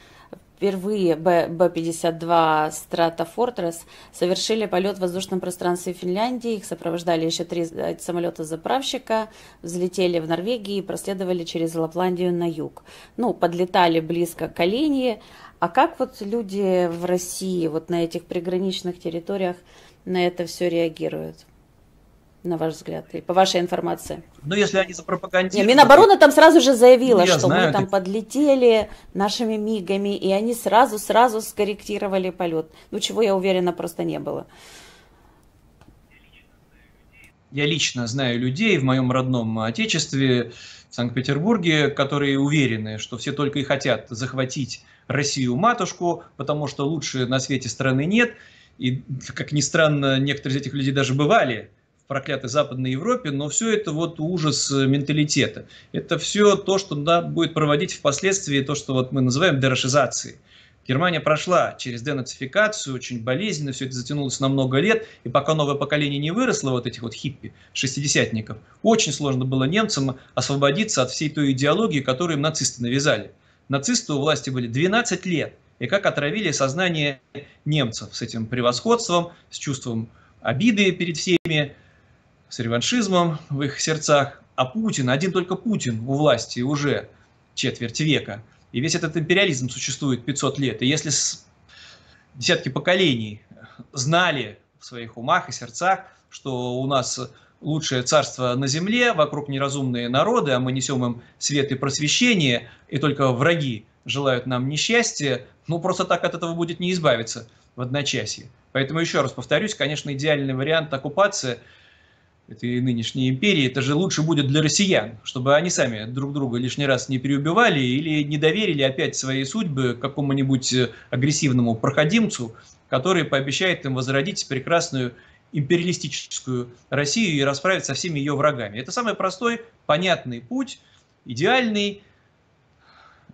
впервые Б-52 Stratofortress, совершили полет в воздушном пространстве Финляндии. Их сопровождали еще 3 самолета-заправщика, взлетели в Норвегии и проследовали через Лапландию на юг. Ну, подлетали близко к Оленье. А как вот люди в России, вот на этих приграничных территориях, на это все реагируют? На ваш взгляд, и по вашей информации? Ну, если они запропагандируют... Минобороны там сразу же заявила, ну, что мы там подлетели нашими мигами, и они сразу скорректировали полет. Ну, чего, я уверена, просто не было. Я лично знаю людей в моем родном отечестве, в Санкт-Петербурге, которые уверены, что все только и хотят захватить Россию-матушку, потому что лучше на свете страны нет. И, как ни странно, некоторые из этих людей даже бывали в проклятой Западной Европе, но все это вот ужас менталитета. Это все то, что надо будет проводить впоследствии, то, что вот мы называем дерошизацией. Германия прошла через денацификацию, очень болезненно, все это затянулось на много лет, и пока новое поколение не выросло, вот этих вот хиппи, шестидесятников, очень сложно было немцам освободиться от всей той идеологии, которую им нацисты навязали. Нацисты у власти были 12 лет, и как отравили сознание немцев с этим превосходством, с чувством обиды перед всеми, с реваншизмом в их сердцах. А Путин, один только Путин у власти уже четверть века. И весь этот империализм существует 500 лет. И если десятки поколений знали в своих умах и сердцах, что у нас лучшее царство на земле, вокруг неразумные народы, а мы несем им свет и просвещение, и только враги желают нам несчастья, ну просто так от этого будет не избавиться в одночасье. Поэтому еще раз повторюсь, конечно, идеальный вариант оккупации этой нынешней империи, это же лучше будет для россиян, чтобы они сами друг друга лишний раз не переубивали или не доверили опять свои судьбы какому-нибудь агрессивному проходимцу, который пообещает им возродить прекрасную империалистическую Россию и расправиться со всеми ее врагами. Это самый простой, понятный путь, идеальный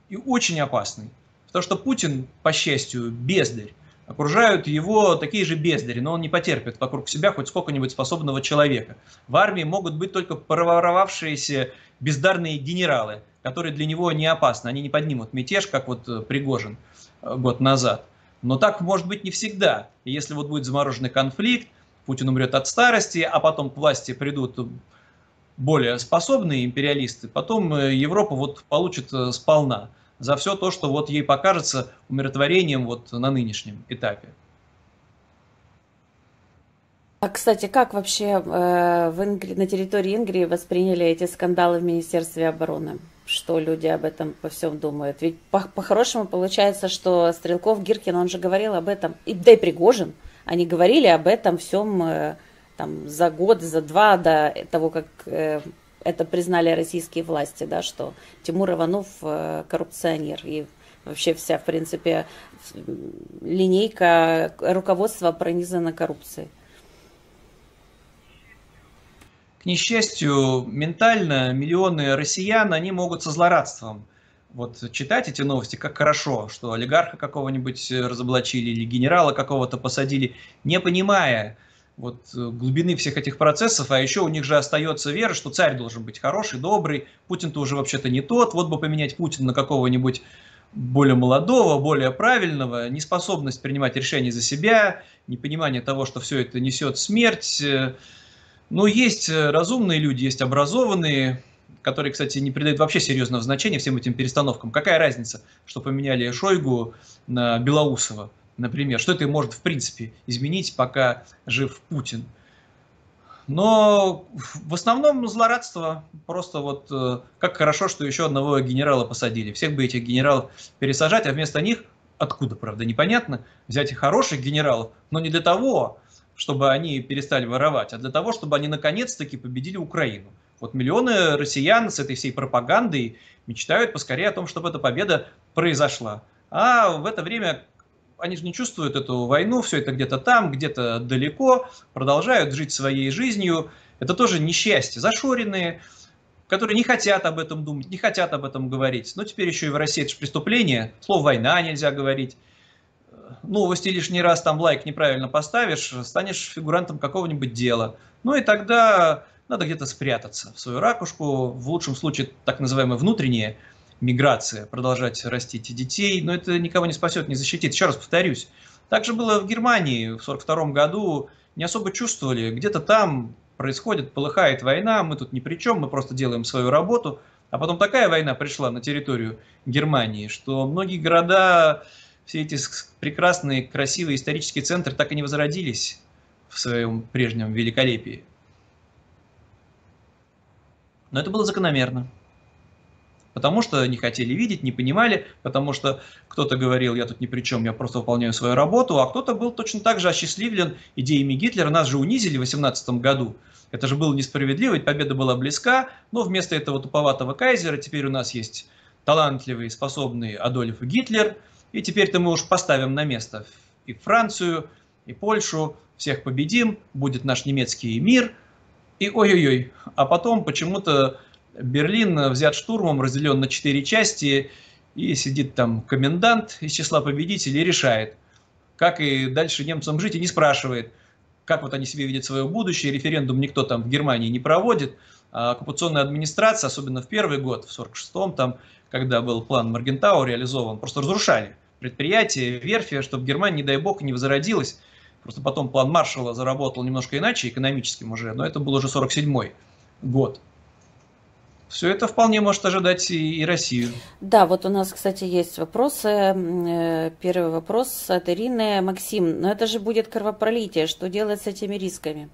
и очень опасный. Потому что Путин, по счастью, бездарь. Окружают его такие же бездари, но он не потерпит вокруг себя хоть сколько-нибудь способного человека. В армии могут быть только проворовавшиеся бездарные генералы, которые для него не опасны. Они не поднимут мятеж, как вот Пригожин год назад. Но так может быть не всегда. И если вот будет замороженный конфликт, Путин умрет от старости, а потом к власти придут более способные империалисты, потом Европа вот получит сполна за все то, что вот ей покажется умиротворением вот на нынешнем этапе. А, кстати, как вообще на территории Ингрии восприняли эти скандалы в Министерстве обороны? Что люди об этом по всем думают? Ведь по-хорошему получается, что Стрелков, Гиркин, он же говорил об этом, да и Пригожин, они говорили об этом всем там, за год, за два до того, как это признали российские власти, да, что Тимур Иванов коррупционер. И вообще вся, в принципе, линейка руководства пронизана коррупцией. К несчастью, ментально миллионы россиян, они могут со злорадством вот читать эти новости, как хорошо, что олигарха какого-нибудь разоблачили или генерала какого-то посадили, не понимая вот глубины всех этих процессов, а еще у них же остается вера, что царь должен быть хороший, добрый, Путин-то уже вообще-то не тот, вот бы поменять Путина на какого-нибудь более молодого, более правильного, неспособность принимать решения за себя, непонимание того, что все это несет смерть. Но есть разумные люди, есть образованные, которые, кстати, не придают вообще серьезного значения всем этим перестановкам. Какая разница, что поменяли Шойгу на Белоусова, например? Что это может, в принципе, изменить, пока жив Путин? Но в основном злорадство. Просто вот как хорошо, что еще одного генерала посадили. Всех бы этих генералов пересажать, а вместо них, откуда, правда, непонятно, взять хороших генералов, но не для того, чтобы они перестали воровать, а для того, чтобы они наконец-таки победили Украину. Вот миллионы россиян с этой всей пропагандой мечтают поскорее о том, чтобы эта победа произошла. А в это время они же не чувствуют эту войну, все это где-то там, где-то далеко, продолжают жить своей жизнью. Это тоже несчастье, зашоренные, которые не хотят об этом думать, не хотят об этом говорить. Но теперь еще и в России это же преступление, слово «война» нельзя говорить. Новости лишний раз там лайк неправильно поставишь, станешь фигурантом какого-нибудь дела. Ну и тогда надо где-то спрятаться в свою ракушку, в лучшем случае так называемая внутренняя миграция, продолжать растить детей, но это никого не спасет, не защитит. Еще раз повторюсь, так же было в Германии в 1942 году, не особо чувствовали, где-то там происходит, полыхает война, мы тут ни при чем, мы просто делаем свою работу, а потом такая война пришла на территорию Германии, что многие города, все эти прекрасные, красивые исторические центры так и не возродились в своем прежнем великолепии. Но это было закономерно. Потому что не хотели видеть, не понимали, потому что кто-то говорил, я тут ни при чем, я просто выполняю свою работу, а кто-то был точно так же осчастливлен идеями Гитлера. Нас же унизили в 1918 году. Это же было несправедливо, ведь победа была близка, но вместо этого туповатого кайзера теперь у нас есть талантливый, способный Адольф Гитлер, и теперь-то мы уж поставим на место и Францию, и Польшу, всех победим, будет наш немецкий мир, и ой-ой-ой. А потом почему-то Берлин взят штурмом, разделен на 4 части, и сидит там комендант из числа победителей и решает, как и дальше немцам жить, и не спрашивает, как вот они себе видят свое будущее. Референдум никто там в Германии не проводит, а оккупационная администрация, особенно в первый год, в 1946-м, там, когда был план Моргентау реализован, просто разрушали предприятия, верфи, чтобы Германия, не дай бог, не возродилась. Просто потом план Маршалла заработал немножко иначе, экономическим уже, но это был уже 47-й год. Все это вполне может ожидать и Россию. Да, вот у нас, кстати, есть вопросы. Первый вопрос от Ирины. Максим, но это же будет кровопролитие. Что делать с этими рисками?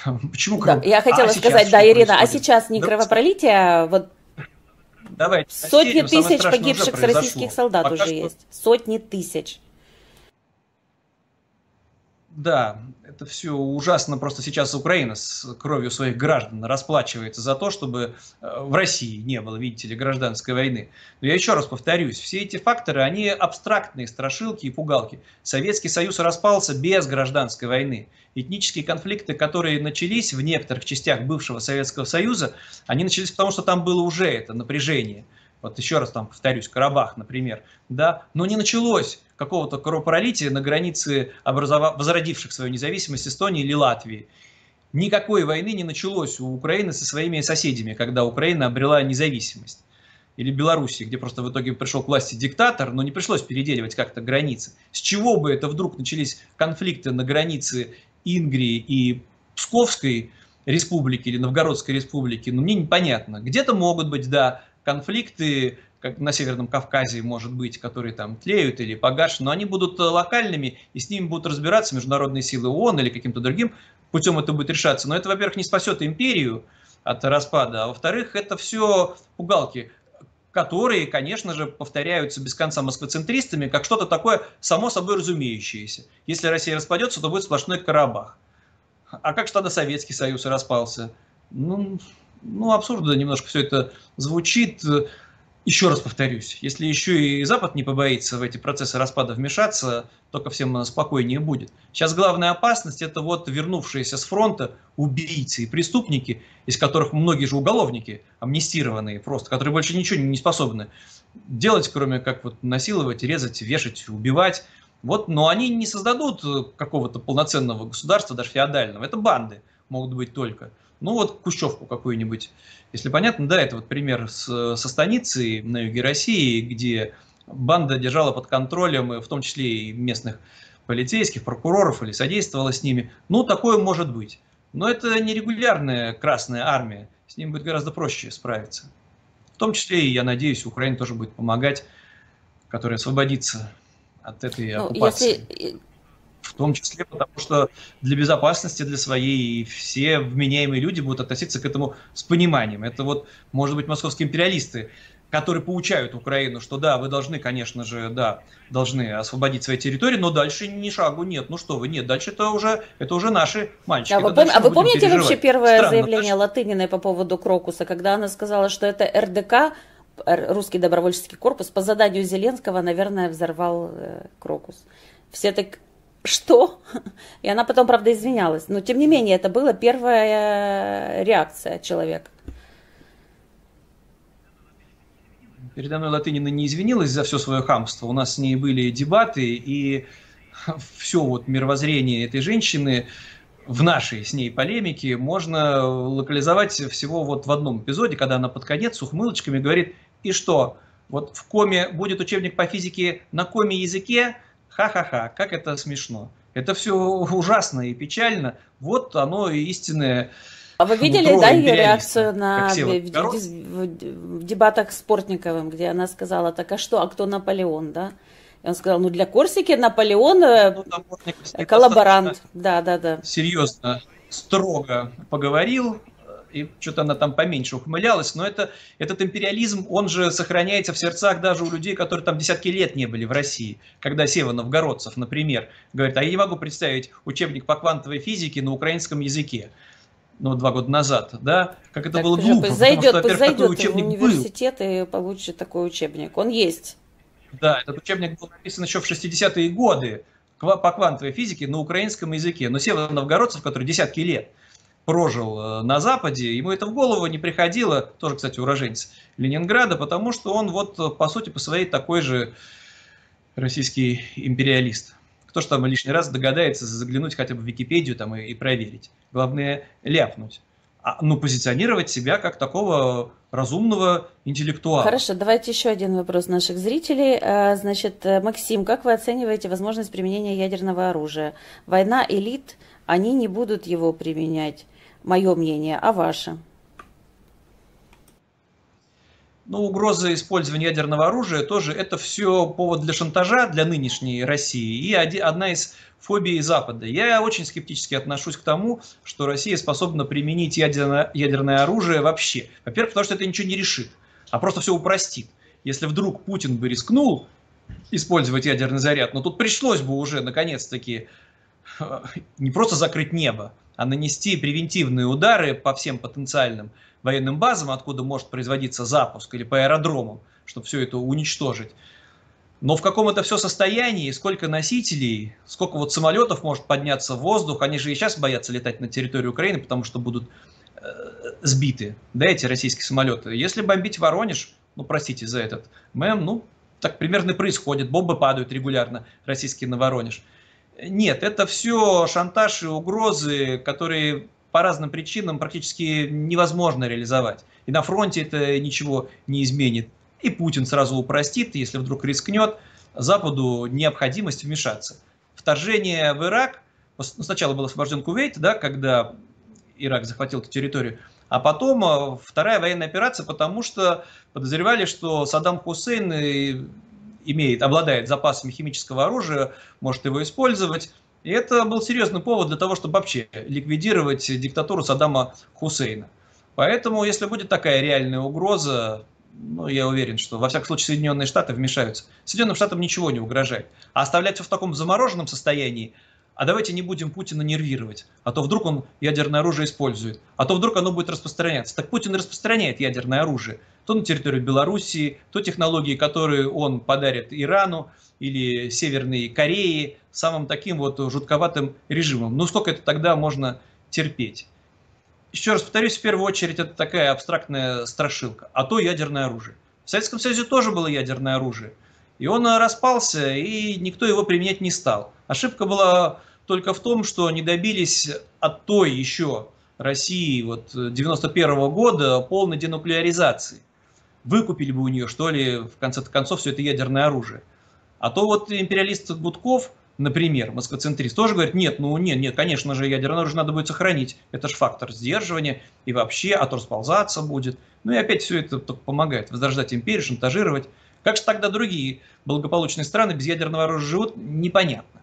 Почему Да, я хотела сказать, да, Ирина, а сейчас не кровопролитие, а вот давайте сотни расселим, самое тысяч страшное погибших уже произошло. российских солдат Пока уже что, есть. Сотни тысяч. да, это все ужасно. Просто сейчас Украина с кровью своих граждан расплачивается за то, чтобы в России не было, видите ли, гражданской войны. Но я еще раз повторюсь, все эти факторы, они абстрактные страшилки и пугалки. Советский Союз распался без гражданской войны. Этнические конфликты, которые начались в некоторых частях бывшего Советского Союза, они начались потому, что там было уже это напряжение. Вот еще раз там повторюсь, Карабах, например, да, но не началось какого-то кровопролития на границе возродивших свою независимость Эстонии или Латвии. Никакой войны не началось у Украины со своими соседями, когда Украина обрела независимость. Или Белоруссии, где просто в итоге пришел к власти диктатор, но не пришлось переделивать как-то границы. С чего бы это вдруг начались конфликты на границе Ингрии и Псковской республики или Новгородской республики, ну мне непонятно. Где-то могут быть, да, конфликты, как на Северном Кавказе, может быть, которые там тлеют или погашены, но они будут локальными, и с ними будут разбираться международные силы ООН или каким-то другим путем это будет решаться. Но это, во-первых, не спасет империю от распада, а во-вторых, это все пугалки, которые, конечно же, повторяются без конца москвоцентристами, как что-то такое само собой разумеющееся. Если Россия распадется, то будет сплошной Карабах. А как же тогда Советский Союз распался? Ну, абсурдно немножко все это звучит. Еще раз повторюсь, если еще и Запад не побоится в эти процессы распада вмешаться, только всем спокойнее будет. Сейчас главная опасность – это вот вернувшиеся с фронта убийцы и преступники, из которых многие же уголовники, амнистированные просто, которые больше ничего не способны делать, кроме как вот насиловать, резать, вешать, убивать. Вот, но они не создадут какого-то полноценного государства, даже феодального. Это банды могут быть только. Ну вот Кущевку какую-нибудь. Если понятно, да, это вот пример со станицей на юге России, где банда держала под контролем, в том числе и местных полицейских, прокуроров, или содействовала с ними. Ну, такое может быть. Но это не регулярная Красная Армия. С ним будет гораздо проще справиться. В том числе, и, я надеюсь, Украина тоже будет помогать, которая освободится от этой оккупации. В том числе потому, что для безопасности, для своей, все вменяемые люди будут относиться к этому с пониманием. Это вот, может быть, московские империалисты, которые поучают Украину, что да, вы должны, конечно же, да, должны освободить свои территории, но дальше ни шагу нет. Ну что вы, нет, дальше это уже наши мальчики. А вы помните вообще первое заявление Латыниной по поводу Крокуса, когда она сказала, что это РДК, Русский добровольческий корпус, по заданию Зеленского, наверное, взорвал Крокус. Все так... Что? И она потом, правда, извинялась. Но, тем не менее, это была первая реакция человека. Передо мной Латынина не извинилась за все свое хамство. У нас с ней были дебаты, и все вот мировоззрение этой женщины в нашей с ней полемике можно локализовать всего вот в одном эпизоде, когда она под конец с ухмылочками говорит: и что, вот в коме будет учебник по физике на коме-языке? Ха-ха-ха, как это смешно. Это все ужасно и печально. Вот оно и истинное. А вы видели, да, ее реакцию в дебатах с Портниковым, где она сказала: так а что, а кто Наполеон, да? И он сказал: ну для Корсики Наполеон коллаборант. Да. Серьезно, строго поговорил. И что-то она там поменьше ухмылялась, но этот империализм, он же сохраняется в сердцах даже у людей, которые там десятки лет не были в России. Когда Сева Новгородцев, например, говорит: а я не могу представить учебник по квантовой физике на украинском языке. Ну, 2 года назад, да, как это так было глупо. Пусть зайдет в университет и получит такой учебник. Он есть. Да, этот учебник был написан еще в 60-е годы по квантовой физике на украинском языке. Но Сева Новгородцев, который десятки лет прожил на Западе, ему это в голову не приходило, тоже, кстати, уроженец Ленинграда, потому что он вот, по сути, по своей такой же российский империалист. Кто ж там лишний раз догадается заглянуть хотя бы в Википедию там и проверить. Главное, ляпнуть. ну, позиционировать себя как такого разумного интеллектуала. Хорошо, давайте еще один вопрос наших зрителей. Значит, Максим, как вы оцениваете возможность применения ядерного оружия? Война элит, они не будут его применять. Мое мнение, а ваше? Ну, угроза использования ядерного оружия тоже это все повод для шантажа для нынешней России и одна из фобий Запада. Я очень скептически отношусь к тому, что Россия способна применить ядерное оружие вообще. Во-первых, потому что это ничего не решит, а просто все упростит. Если вдруг Путин бы рискнул использовать ядерный заряд, но тут пришлось бы уже наконец-таки не просто закрыть небо, а нанести превентивные удары по всем потенциальным военным базам, откуда может производиться запуск, или по аэродромам, чтобы все это уничтожить. Но в каком это все состоянии, сколько носителей, сколько вот самолетов может подняться в воздух, они же и сейчас боятся летать на территорию Украины, потому что будут сбиты, да, эти российские самолеты. Если бомбить Воронеж, ну, простите за этот мем, ну, так примерно и происходит, бомбы падают регулярно, российские на Воронеж. Нет, это все шантаж и угрозы, которые по разным причинам практически невозможно реализовать. И на фронте это ничего не изменит. И Путин сразу упростит, если вдруг рискнет, Западу необходимость вмешаться. Вторжение в Ирак, сначала был освобожден Кувейт, да, когда Ирак захватил эту территорию, а потом вторая военная операция, потому что подозревали, что Саддам Хусейн обладает запасами химического оружия, может его использовать. И это был серьезный повод для того, чтобы вообще ликвидировать диктатуру Саддама Хусейна. Поэтому, если будет такая реальная угроза, ну, я уверен, что во всяком случае Соединенные Штаты вмешаются. Соединенным Штатам ничего не угрожает. А оставлять все в таком замороженном состоянии, а давайте не будем Путина нервировать, а то вдруг он ядерное оружие использует, а то вдруг оно будет распространяться. Так Путин распространяет ядерное оружие. То на территорию Белоруссии, то технологии, которые он подарит Ирану или Северной Корее, самым таким вот жутковатым режимом. Ну сколько это тогда можно терпеть? Еще раз повторюсь, в первую очередь это такая абстрактная страшилка, а то ядерное оружие. В Советском Союзе тоже было ядерное оружие. И он распался, и никто его применять не стал. Ошибка была только в том, что не добились от той еще России вот 91 года полной денуклеаризации. Выкупили бы у нее, что ли, в конце концов, все это ядерное оружие. А то вот империалист Гудков, например, москвоцентрист, тоже говорит, нет, нет, конечно же, ядерное оружие надо будет сохранить. Это же фактор сдерживания и вообще, а то расползаться будет. Ну и опять все это только помогает возрождать империю, шантажировать. Как же тогда другие благополучные страны без ядерного оружия живут, непонятно.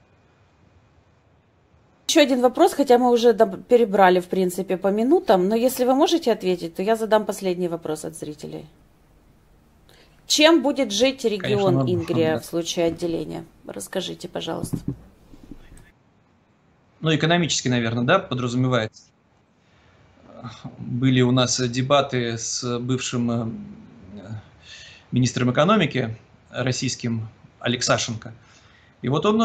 Еще один вопрос, хотя мы уже перебрали, в принципе, по минутам, но если вы можете ответить, то я задам последний вопрос от зрителей. Чем будет жить регион Ингрия в случае отделения? Расскажите, пожалуйста. Ну, экономически, наверное, да, подразумевается. Были у нас дебаты с бывшим министром экономики российским Алексашенко. И вот он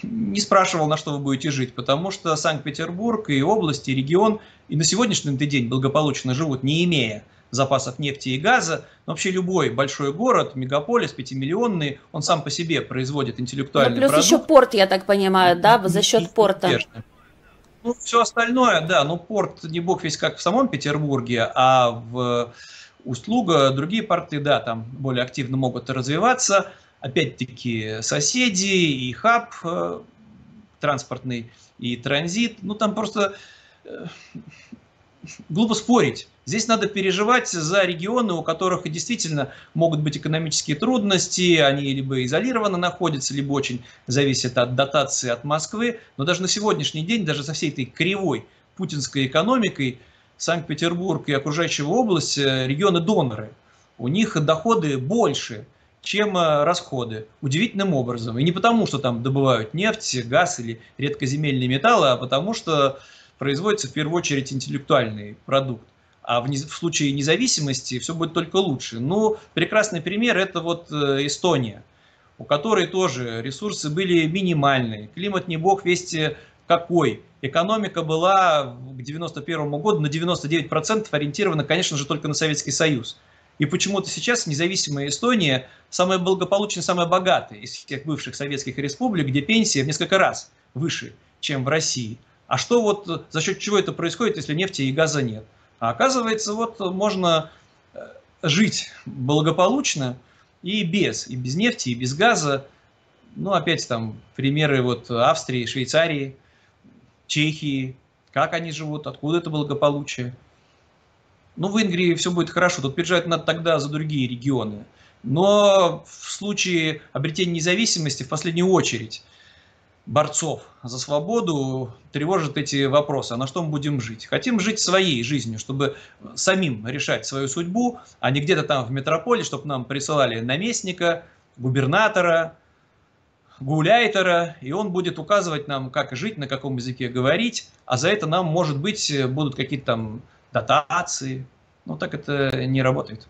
не спрашивал, на что вы будете жить, потому что Санкт-Петербург и область, и регион и на сегодняшний день благополучно живут, не имея запасов нефти и газа. Но вообще любой большой город, мегаполис, 5-миллионный, он сам по себе производит интеллектуальный продукт. Плюс еще порт, я так понимаю, да, за счет порта. Ну, все остальное, да, но порт не бог весь как в самом Петербурге, а в Усть-Луга, другие порты, да, там более активно могут развиваться. Опять-таки соседи и хаб транспортный, и транзит. Ну, там просто глупо спорить. Здесь надо переживать за регионы, у которых действительно могут быть экономические трудности, они либо изолированно находятся, либо очень зависят от дотации от Москвы. Но даже на сегодняшний день, даже со всей этой кривой путинской экономикой, Санкт-Петербург и окружающая область, регионы-доноры, у них доходы больше, чем расходы. Удивительным образом. И не потому, что там добывают нефть, газ или редкоземельные металлы, а потому что производится в первую очередь интеллектуальный продукт. А в случае независимости все будет только лучше. Ну, прекрасный пример – это вот Эстония, у которой тоже ресурсы были минимальные. Климат не бог весть какой. Экономика была к 1991 году на 99% ориентирована, конечно же, только на Советский Союз. И почему-то сейчас независимая Эстония самая благополучная, самая богатая из всех бывших советских республик, где пенсия в несколько раз выше, чем в России. А что вот, за счет чего это происходит, если нефти и газа нет? А оказывается, вот можно жить благополучно и без нефти, и без газа. Ну, опять там примеры вот Австрии, Швейцарии, Чехии, как они живут, откуда это благополучие. Ну, в Венгрии все будет хорошо, тут бежать надо тогда за другие регионы. Но в случае обретения независимости, в последнюю очередь, борцов за свободу тревожат эти вопросы. А на что мы будем жить? Хотим жить своей жизнью, чтобы самим решать свою судьбу, а не где-то там в метрополе, чтобы нам присылали наместника, губернатора, гауляйтера, и он будет указывать нам, как жить, на каком языке говорить, а за это нам, может быть, будут какие-то там дотации. Но так это не работает.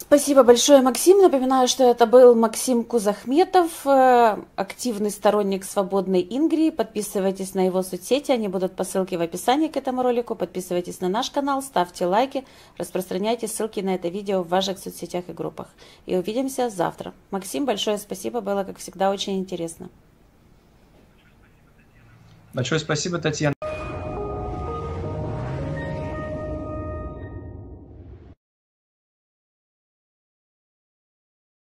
Спасибо большое, Максим. Напоминаю, что это был Максим Кузахметов, активный сторонник свободной Ингрии. Подписывайтесь на его соцсети, они будут по ссылке в описании к этому ролику. Подписывайтесь на наш канал, ставьте лайки, распространяйте ссылки на это видео в ваших соцсетях и группах. И увидимся завтра. Максим, большое спасибо, было, как всегда, очень интересно. Большое спасибо, Татьяна.